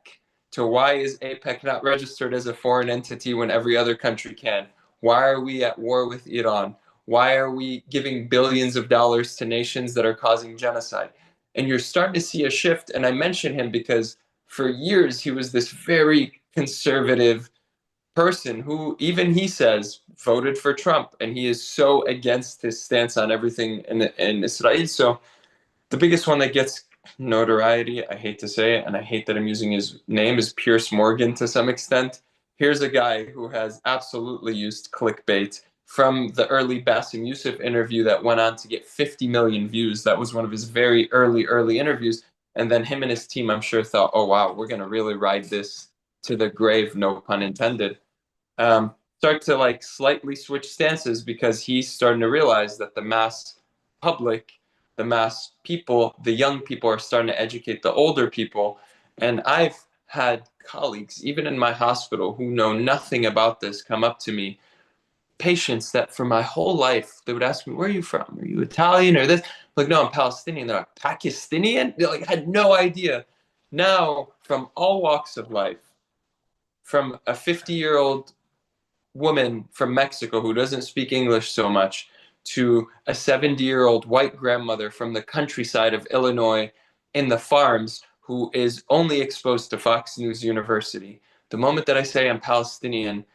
to why is APEC not registered as a foreign entity when every other country can? Why are we at war with Iran? Why are we giving billions of dollars to nations that are causing genocide? And you're starting to see a shift, and I mention him because for years he was this very conservative person who, even he says, voted for Trump, and he is so against his stance on everything in Israel. So the biggest one that gets notoriety, I hate to say it, and I hate that I'm using his name, is Piers Morgan to some extent. Here's a guy who has absolutely used clickbait from the early Bassem Youssef interview that went on to get 50 million views. That was one of his very early interviews. And then him and his team, I'm sure, thought, oh, wow, we're going to really ride this to the grave, no pun intended. Start to slightly switch stances because he's starting to realize that the mass public, the mass people, the young people are starting to educate the older people. And I've had colleagues, even in my hospital, who know nothing about this, come up to me, patients that for my whole life, they would ask me, where are you from? Are you Italian or this? I'm like, no, I'm Palestinian. They're like, Pakistani? They had no idea. Now, from all walks of life, from a 50-year-old woman from Mexico who doesn't speak English so much, to a 70-year-old white grandmother from the countryside of Illinois in the farms who is only exposed to Fox News University. The moment that I say I'm Palestinian,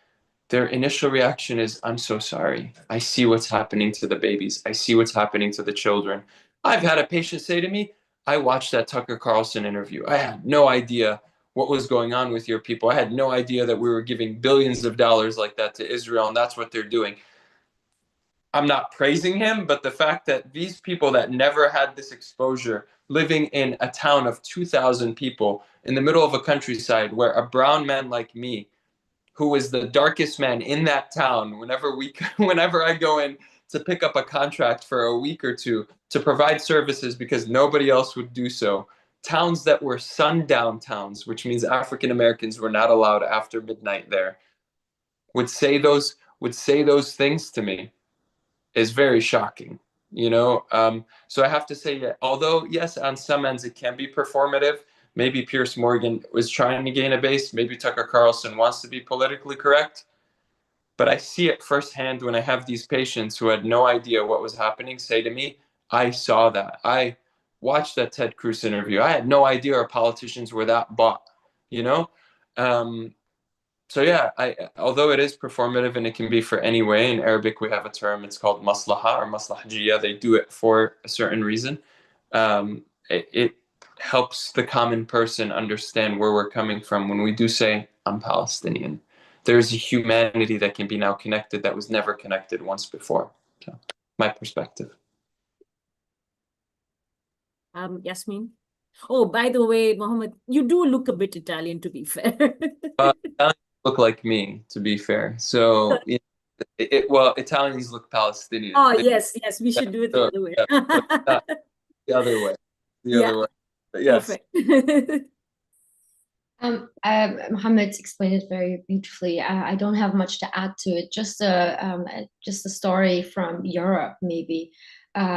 their initial reaction is, I'm so sorry. I see what's happening to the babies. I see what's happening to the children. I've had a patient say to me, I watched that Tucker Carlson interview. I had no idea what was going on with your people. I had no idea that we were giving billions of dollars like that to Israel, and that's what they're doing. I'm not praising him, but the fact that these people that never had this exposure, living in a town of 2,000 people in the middle of a countryside where a brown man like me, who was the darkest man in that town, whenever I go in to pick up a contract for a week or two to provide services because nobody else would do so, towns that were sundown towns, which means African Americans were not allowed after midnight there, would say those things to me, is very shocking. you know. So I have to say that although, yes, on some ends it can be performative, maybe Pierce Morgan was trying to gain a base, maybe Tucker Carlson wants to be politically correct, but I see it firsthand when I have these patients who had no idea what was happening say to me, I saw that. I watched that Ted Cruz interview. I had no idea our politicians were that bought, you know? So yeah, although it is performative and it can be for any way, in Arabic we have a term, it's called maslaha or maslahajiyya. They do it for a certain reason. It helps the common person understand where we're coming from when we do say, I'm Palestinian. There's a humanity that can be now connected that was never connected once before. So, my perspective. Yasmin? Oh, by the way, Mohammed, you do look a bit Italian, to be fair. Italians look like me, to be fair. So, well, Italians look Palestinian. Oh, yes, we should do it the other way. The other way. Yeah. Other way. But yes. Perfect. Mohammed explained it very beautifully. I don't have much to add to it. Just a story from Europe, maybe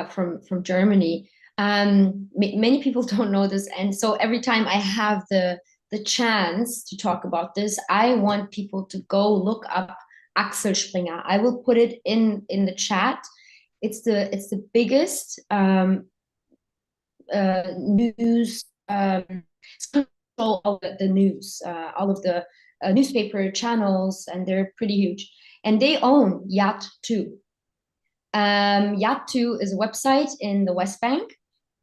from Germany. Many people don't know this, and so every time I have the chance to talk about this, I want people to go look up Axel Springer. I will put it in the chat. It's the biggest news. All of the news, all of the newspaper channels, and they're pretty huge. And they own Yat 2. Yat 2 is a website in the West Bank.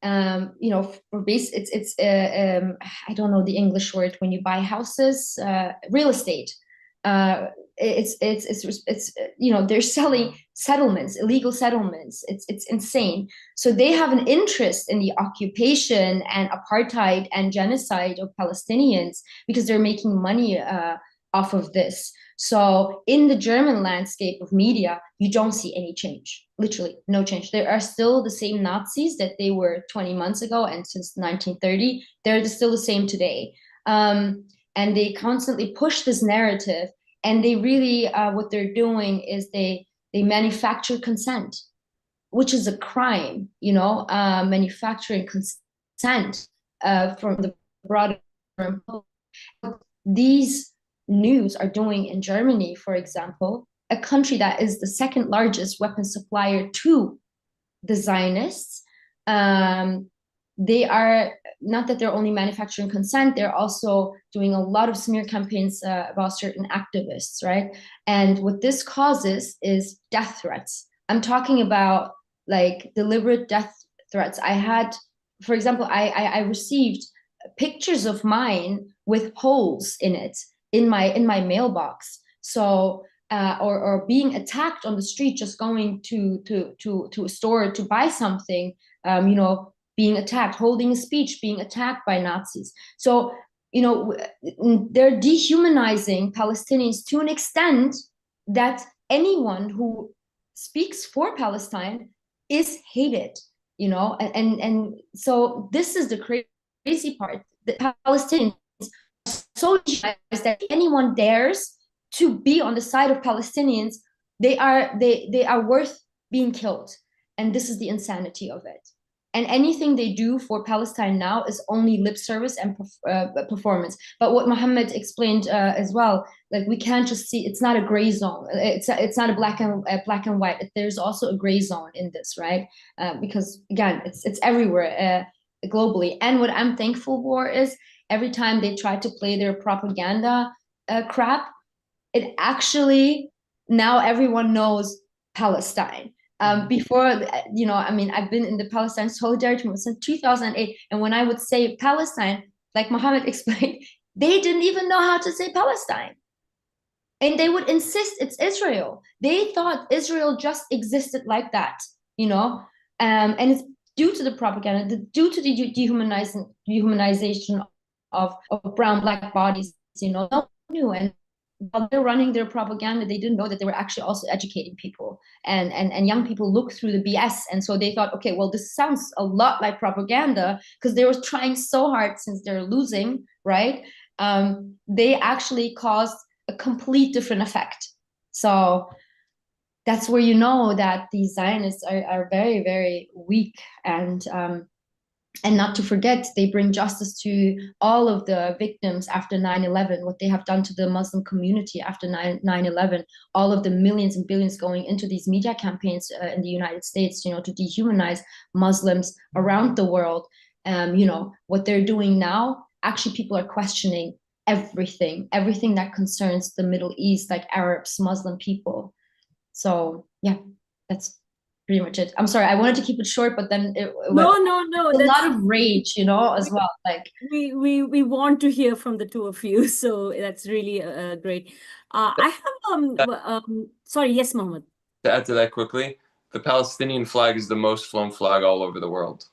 You know, for base, it's I don't know the English word when you buy houses, real estate. It's you know, they're selling settlements, illegal settlements. It's insane. So they have an interest in the occupation and apartheid and genocide of Palestinians because they're making money off of this. So in the German landscape of media, you don't see any change, literally no change. There are still the same Nazis that they were 20 months ago, and since 1930, they're still the same today. And they constantly push this narrative, and they really, what they're doing is they manufacture consent, which is a crime, you know, manufacturing consent from the broader. These news are doing in Germany, for example, a country that is the second largest weapon supplier to the Zionists. They are not that they're only manufacturing consent, they're also doing a lot of smear campaigns about certain activists, right? And what this causes is death threats. I'm talking about like deliberate death threats. I had, for example, I received pictures of mine with holes in it in my mailbox. So or being attacked on the street, just going to a store to buy something, you know, being attacked, holding a speech, being attacked by Nazis. So, you know, they're dehumanizing Palestinians to an extent that anyone who speaks for Palestine is hated, you know, and so this is the crazy part. The Palestinians are so dehumanized that anyone dares to be on the side of Palestinians, they are worth being killed. And this is the insanity of it. And anything they do for Palestine now is only lip service and performance. But what Mohammed explained as well, like we can't just see, it's not a gray zone. It's not a black and white. There's also a gray zone in this, right? Because again, it's everywhere globally. And what I'm thankful for is every time they try to play their propaganda crap, it actually, now everyone knows Palestine. Before, you know, I mean, I've been in the Palestine solidarity movement since 2008. And when I would say Palestine, like Mohammed explained, they didn't even know how to say Palestine. And they would insist it's Israel. They thought Israel just existed like that, you know? And it's due to the propaganda, due to the dehumanization of brown, black bodies, you know, no one knew. And while they're running their propaganda, they didn't know that they were actually also educating people, and young people look through the BS, and so they thought, okay, well, this sounds a lot like propaganda because they were trying so hard since they're losing, right? They actually caused a complete different effect. So that's where you know that these Zionists are very, very weak. And not to forget, they bring justice to all of the victims after 9/11, what they have done to the Muslim community after 9/11, all of the millions and billions going into these media campaigns in the United States, to dehumanize Muslims around the world. What they're doing now, actually, people are questioning everything that concerns the Middle East, like Arabs, Muslim people. So yeah, that's pretty much it. I'm sorry, I wanted to keep it short, but then No, a lot of rage, as well. Like we want to hear from the two of you, so that's really great. I have sorry, yes, Mohammed. To add to that quickly, the Palestinian flag is the most flown flag all over the world.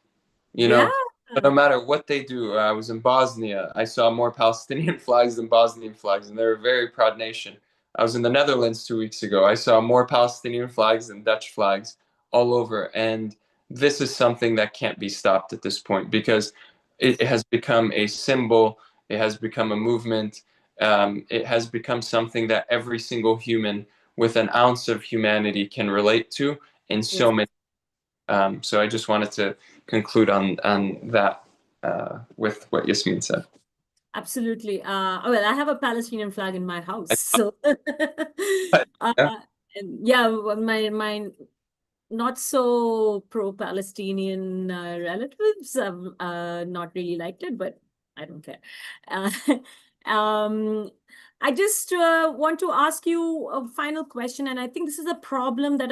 Yeah. But no matter what they do, I was in Bosnia. I saw more Palestinian flags than Bosnian flags, and they're a very proud nation. I was in the Netherlands 2 weeks ago. I saw more Palestinian flags than Dutch flags all over. And this is something that can't be stopped at this point because it has become a symbol. It has become a movement. It has become something that every single human with an ounce of humanity can relate to in so many. So I just wanted to conclude on that with what Yasmin said. Absolutely. Well, I have a Palestinian flag in my house, so yeah, my not so pro-Palestinian relatives have not really liked it, but I don't care. I just want to ask you a final question, and I think this is a problem that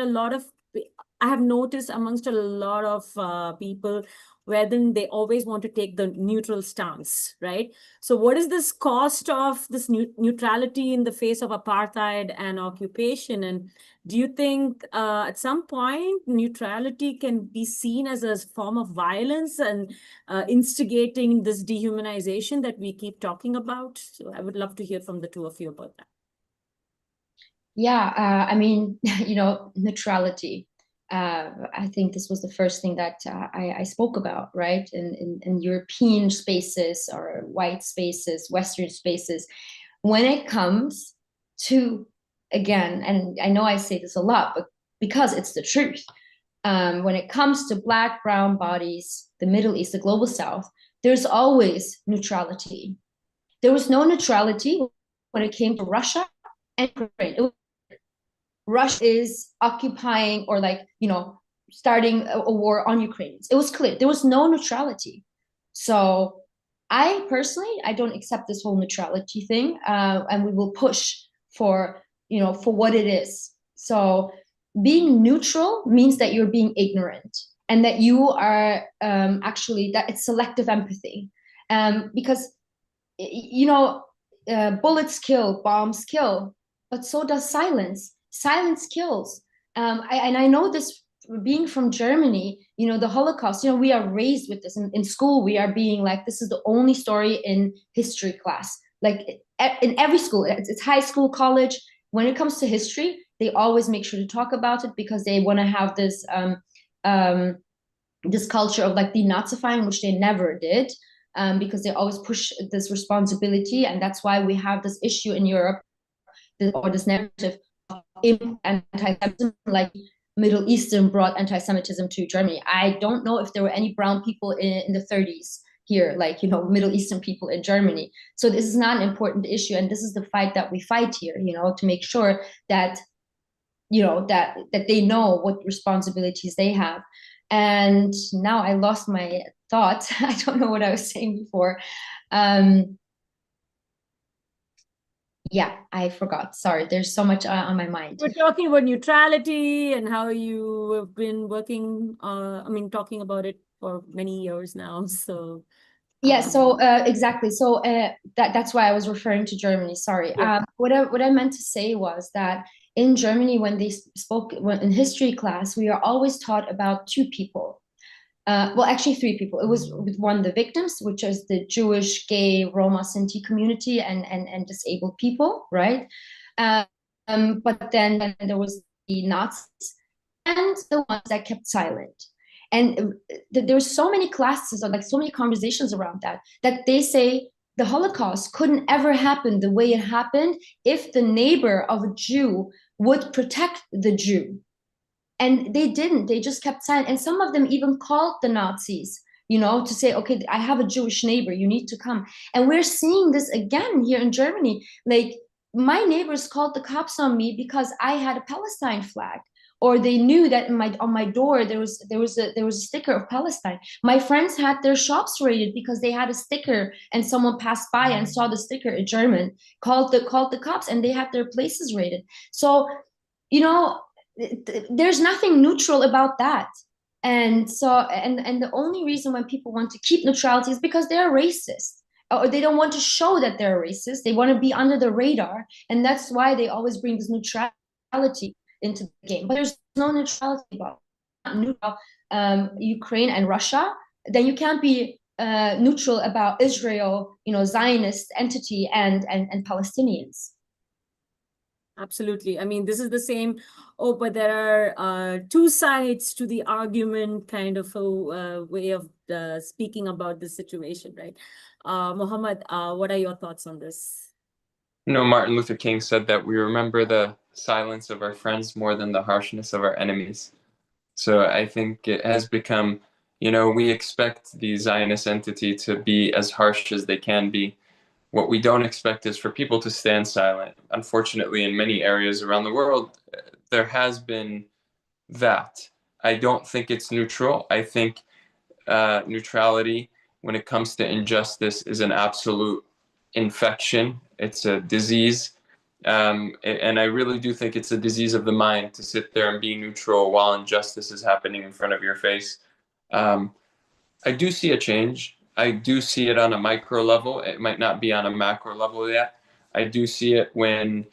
I have noticed amongst a lot of people, wherein they always want to take the neutral stance, right? So what is this cost of this neutrality in the face of apartheid and occupation? And do you think at some point neutrality can be seen as a form of violence and instigating this dehumanization that we keep talking about? So I would love to hear from the two of you about that. Yeah, I mean, neutrality. I think this was the first thing that I spoke about, right? In European spaces or white spaces, Western spaces, when it comes to, again, and I know I say this a lot, but because it's the truth, when it comes to Black, brown bodies, the Middle East, the global South, there's always neutrality. There was no neutrality when it came to Russia and Ukraine. Russia is occupying or starting a war on Ukraine. It was clear. There was no neutrality. So I personally, I don't accept this whole neutrality thing. And we will push for what it is. So being neutral means that you're being ignorant and that you are that it's selective empathy. Because, bullets kill, bombs kill, but so does silence. Silence kills. I know this being from Germany, the Holocaust, we are raised with this. In school, we are being like, this is the only story in history class. Like in every school, it's high school, college. When it comes to history, they always make sure to talk about it because they want to have this this culture of like denazifying, which they never did, because they always push this responsibility. And that's why we have this issue in Europe, or this narrative anti-Semitism, like Middle Eastern brought anti-Semitism to Germany. I don't know if there were any brown people in the 30s here, like, Middle Eastern people in Germany. So this is not an important issue. And this is the fight that we fight here, to make sure that, that they know what responsibilities they have. And now I lost my thought. I don't know what I was saying before. Yeah, I forgot. Sorry, there's so much on my mind. We're talking about neutrality and how you have been working, talking about it for many years now. So yeah, so exactly. So that's why I was referring to Germany. Sorry. Yeah. What I meant to say was that in Germany, when they spoke in history class, we are always taught about two people. Well, actually, three people. It was with one, the victims, which is the Jewish, gay, Roma, Sinti community and disabled people, right? But then there was the Nazis and the ones that kept silent. And there were so many classes or like so many conversations around that they say the Holocaust couldn't ever happen the way it happened if the neighbor of a Jew would protect the Jew. And they didn't. They just kept silent. And some of them even called the Nazis, to say, okay, I have a Jewish neighbor, you need to come. And we're seeing this again here in Germany. Like, my neighbors called the cops on me because I had a Palestine flag, or they knew that on my door there was a sticker of Palestine. My friends had their shops raided because they had a sticker, and someone passed by and saw the sticker in German, called the cops, and they had their places raided. So, there's nothing neutral about that. And so, and the only reason when people want to keep neutrality is because they're racist, or they don't want to show that they're racist. They want to be under the radar, and that's why they always bring this neutrality into the game. But there's no neutrality about neutral Ukraine and Russia. Then you can't be neutral about Israel, Zionist entity and Palestinians. Absolutely. I mean, this is the same. Oh, but there are two sides to the argument, kind of a way of speaking about the situation, right? Mohammed, what are your thoughts on this? Martin Luther King said that we remember the silence of our friends more than the harshness of our enemies. So I think it has become, we expect the Zionist entity to be as harsh as they can be. What we don't expect is for people to stand silent. Unfortunately, in many areas around the world, there has been that. I don't think it's neutral. I think neutrality, when it comes to injustice, is an absolute infection. It's a disease. And I really do think it's a disease of the mind to sit there and be neutral while injustice is happening in front of your face. I do see a change. I do see it on a micro level. It might not be on a macro level yet. I do see it when,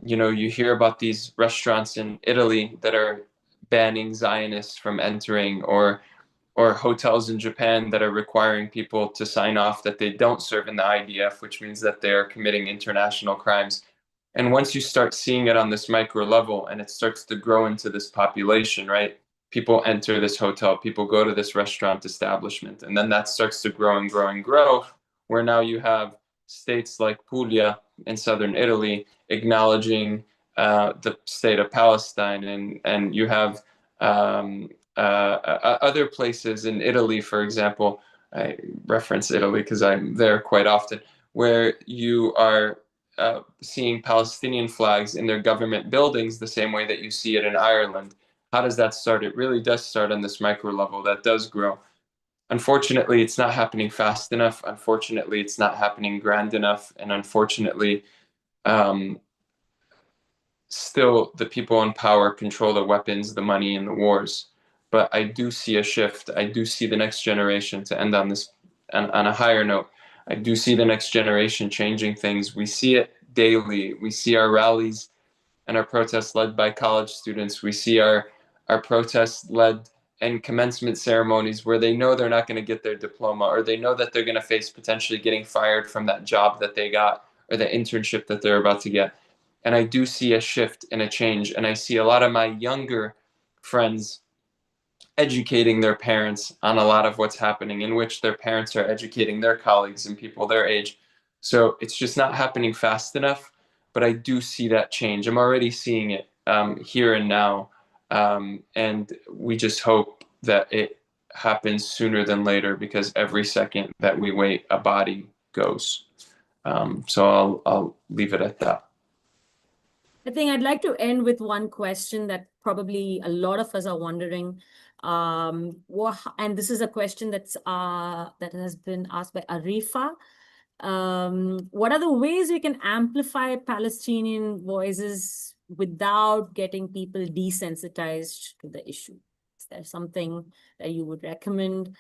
you hear about these restaurants in Italy that are banning Zionists from entering, or hotels in Japan that are requiring people to sign off that they don't serve in the IDF, which means that they are committing international crimes. And once you start seeing it on this micro level and it starts to grow into this population, right? People enter this hotel, people go to this restaurant establishment, and then that starts to grow and grow and grow, where now you have states like Puglia in southern Italy acknowledging the state of Palestine, and you have other places in Italy, for example. I reference Italy because I'm there quite often, where you are seeing Palestinian flags in their government buildings the same way that you see it in Ireland. How does that start? It really does start on this micro level that does grow. Unfortunately, it's not happening fast enough. Unfortunately, it's not happening grand enough. And unfortunately, still the people in power control the weapons, the money, and the wars. But I do see a shift. I do see the next generation, to end on this on a higher note. I do see the next generation changing things. We see it daily. We see our rallies and our protests led by college students. We see our protests led and commencement ceremonies where they know they're not going to get their diploma, or they know that they're going to face potentially getting fired from that job that they got, or the internship that they're about to get. And I do see a shift and a change. And I see a lot of my younger friends educating their parents on a lot of what's happening, in which their parents are educating their colleagues and people their age. So it's just not happening fast enough, but I do see that change. I'm already seeing it here and now. And we just hope that it happens sooner than later, because every second that we wait, a body goes. So I'll leave it at that. I think I'd like to end with one question that probably a lot of us are wondering. And this is a question that has been asked by Arifa. What are the ways we can amplify Palestinian voices without getting people desensitized to the issue? Is there something that you would recommend?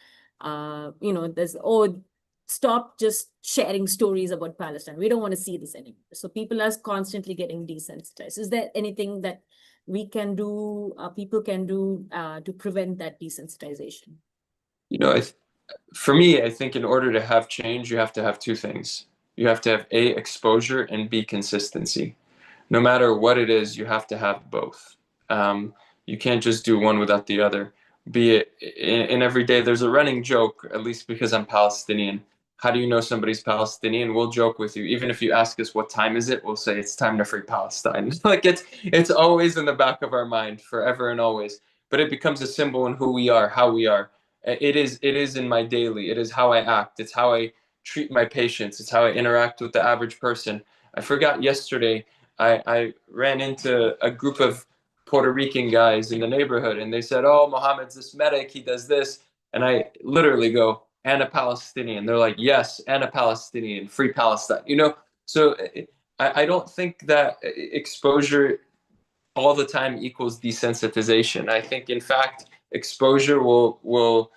Stop just sharing stories about Palestine. We don't want to see this anymore. So people are constantly getting desensitized. Is there anything that we can do, people can do to prevent that desensitization? For me, I think in order to have change, you have to have two things. You have to have A, exposure, and B, consistency. No matter what it is, you have to have both. You can't just do one without the other. Be it in every day. There's a running joke, at least because I'm Palestinian, how do you know somebody's Palestinian? We'll joke with you. Even if you ask us what time is it, we'll say it's time to free Palestine. Like it's always in the back of our mind forever and always. But it becomes a symbol in who we are, how we are. It is in my daily. It is how I act. It's how I treat my patients. It's how I interact with the average person. I forgot yesterday, I ran into a group of Puerto Rican guys in the neighborhood, and they said, "Oh, Mohammed's this medic. He does this." And I literally go, "And a Palestinian." They're like, "Yes, and a Palestinian, free Palestine." You know, so I don't think that exposure all the time equals desensitization. I think, in fact, exposure will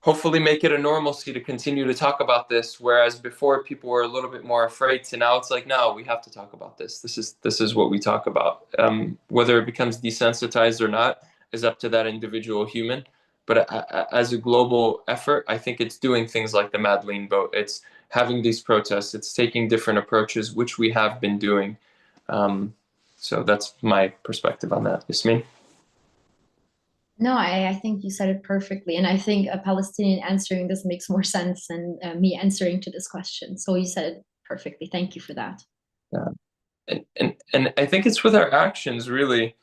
hopefully make it a normalcy to continue to talk about this, whereas before people were a little bit more afraid to. Now it's like, no, we have to talk about this. This is what we talk about. Whether it becomes desensitized or not is up to that individual human. But as a global effort, I think it's doing things like the Madleen boat. It's having these protests. It's taking different approaches, which we have been doing. So that's my perspective on that. Yasmin? No, I think you said it perfectly. And I think a Palestinian answering this makes more sense than me answering to this question. So you said it perfectly. Thank you for that. Yeah. And I think it's with our actions, really,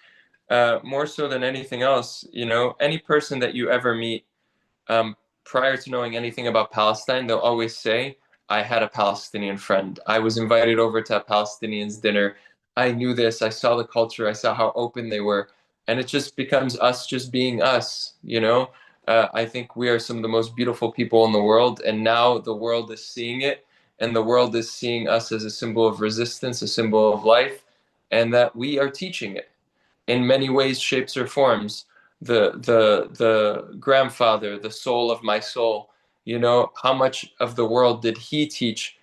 more so than anything else. You know, any person that you ever meet, prior to knowing anything about Palestine, they'll always say, "I had a Palestinian friend. I was invited over to a Palestinians dinner. I knew this. I saw the culture. I saw how open they were." And it just becomes us just being us, you know? I think we are some of the most beautiful people in the world. And now the world is seeing it. And the world is seeing us as a symbol of resistance, a symbol of life, and that we are teaching it in many ways, shapes, or forms. The grandfather, the soul of my soul, you know, how much of the world did he teach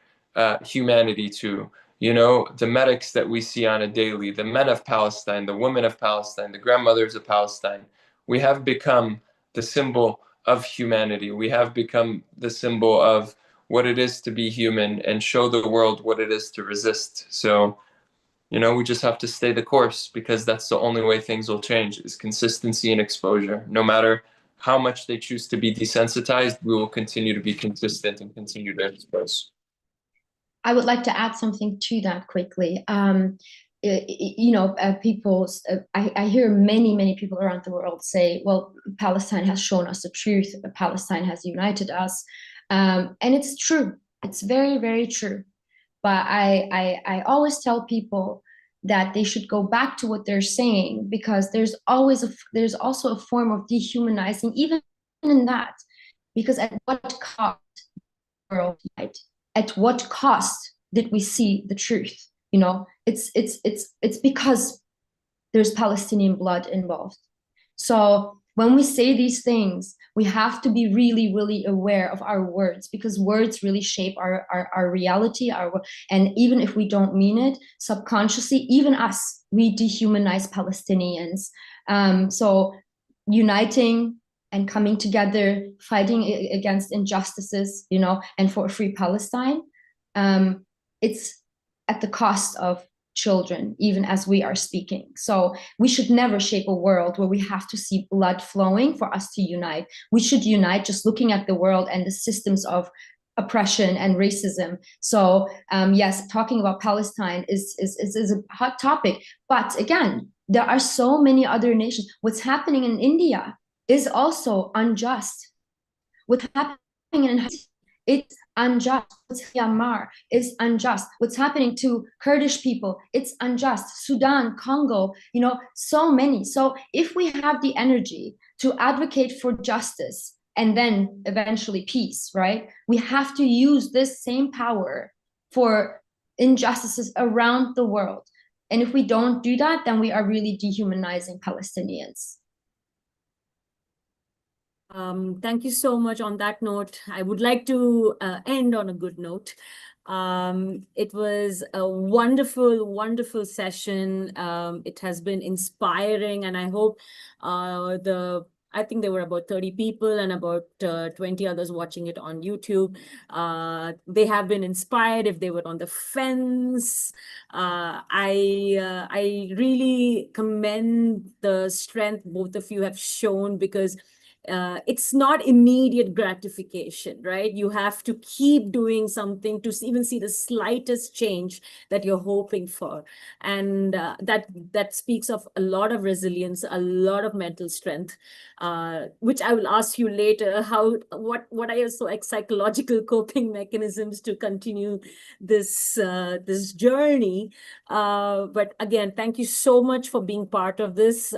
humanity to? You know, the medics that we see on a daily, the men of Palestine, the women of Palestine, the grandmothers of Palestine. We have become the symbol of humanity. We have become the symbol of what it is to be human and show the world what it is to resist. So, you know, we just have to stay the course, because that's the only way things will change, is consistency and exposure. No matter how much they choose to be desensitized, we will continue to be consistent and continue to expose. I would like to add something to that quickly. You know, people, I hear many people around the world say, well, Palestine has shown us the truth. Palestine has united us. And it's true. It's very true. But I always tell people that they should go back to what they're saying, because there's also a form of dehumanizing, even in that. Because at what cost, world, right? At what cost did we see the truth? You know, it's because there's Palestinian blood involved. So when we say these things, we have to be really aware of our words, because words really shape our reality, and even if we don't mean it, subconsciously, even us, we dehumanize Palestinians. So uniting and coming together, fighting against injustices, you know, and for a free Palestine, it's at the cost of children, even as we are speaking. So we should never shape a world where we have to see blood flowing for us to unite. We should unite just looking at the world and the systems of oppression and racism. So yes, talking about Palestine is a hot topic. But again, there are so many other nations. What's happening in India is also unjust. What's happening in Haiti, it's unjust. What's Myanmar is unjust. What's happening to Kurdish people, it's unjust. Sudan, Congo, you know, so many. So if we have the energy to advocate for justice and then eventually peace, right? We have to use this same power for injustices around the world. And if we don't do that, then we are really dehumanizing Palestinians. Thank you so much. On that note, I would like to end on a good note. It was a wonderful session. It has been inspiring, and I hope I think there were about 30 people and about 20 others watching it on YouTube. They have been inspired if they were on the fence. I really commend the strength both of you have shown, because it's not immediate gratification, right? You have to keep doing something to even see the slightest change that you're hoping for. And that speaks of a lot of resilience, a lot of mental strength, which I will ask you later, what are your psychological coping mechanisms to continue this journey? But again, thank you so much for being part of this.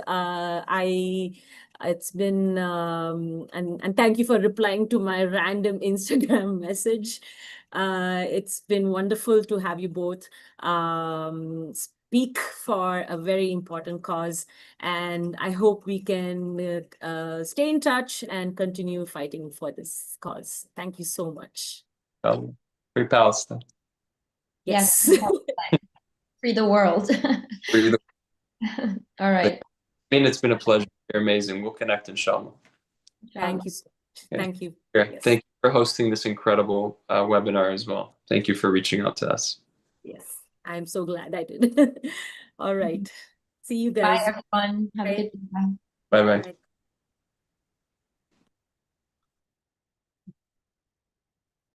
It's been and thank you for replying to my random Instagram message. It's been wonderful to have you both speak for a very important cause, and I hope we can stay in touch and continue fighting for this cause. Thank you so much. Free Palestine. Yes. Free the world. Free the All right. it's been a pleasure. You're amazing. We'll connect, inshallah. Thank you so much. Okay. Thank you. Yes. Thank you for hosting this incredible webinar as well. Thank you for reaching out to us. Yes, I'm so glad I did. All right. See you guys. Bye, everyone. Have a good day. Bye-bye.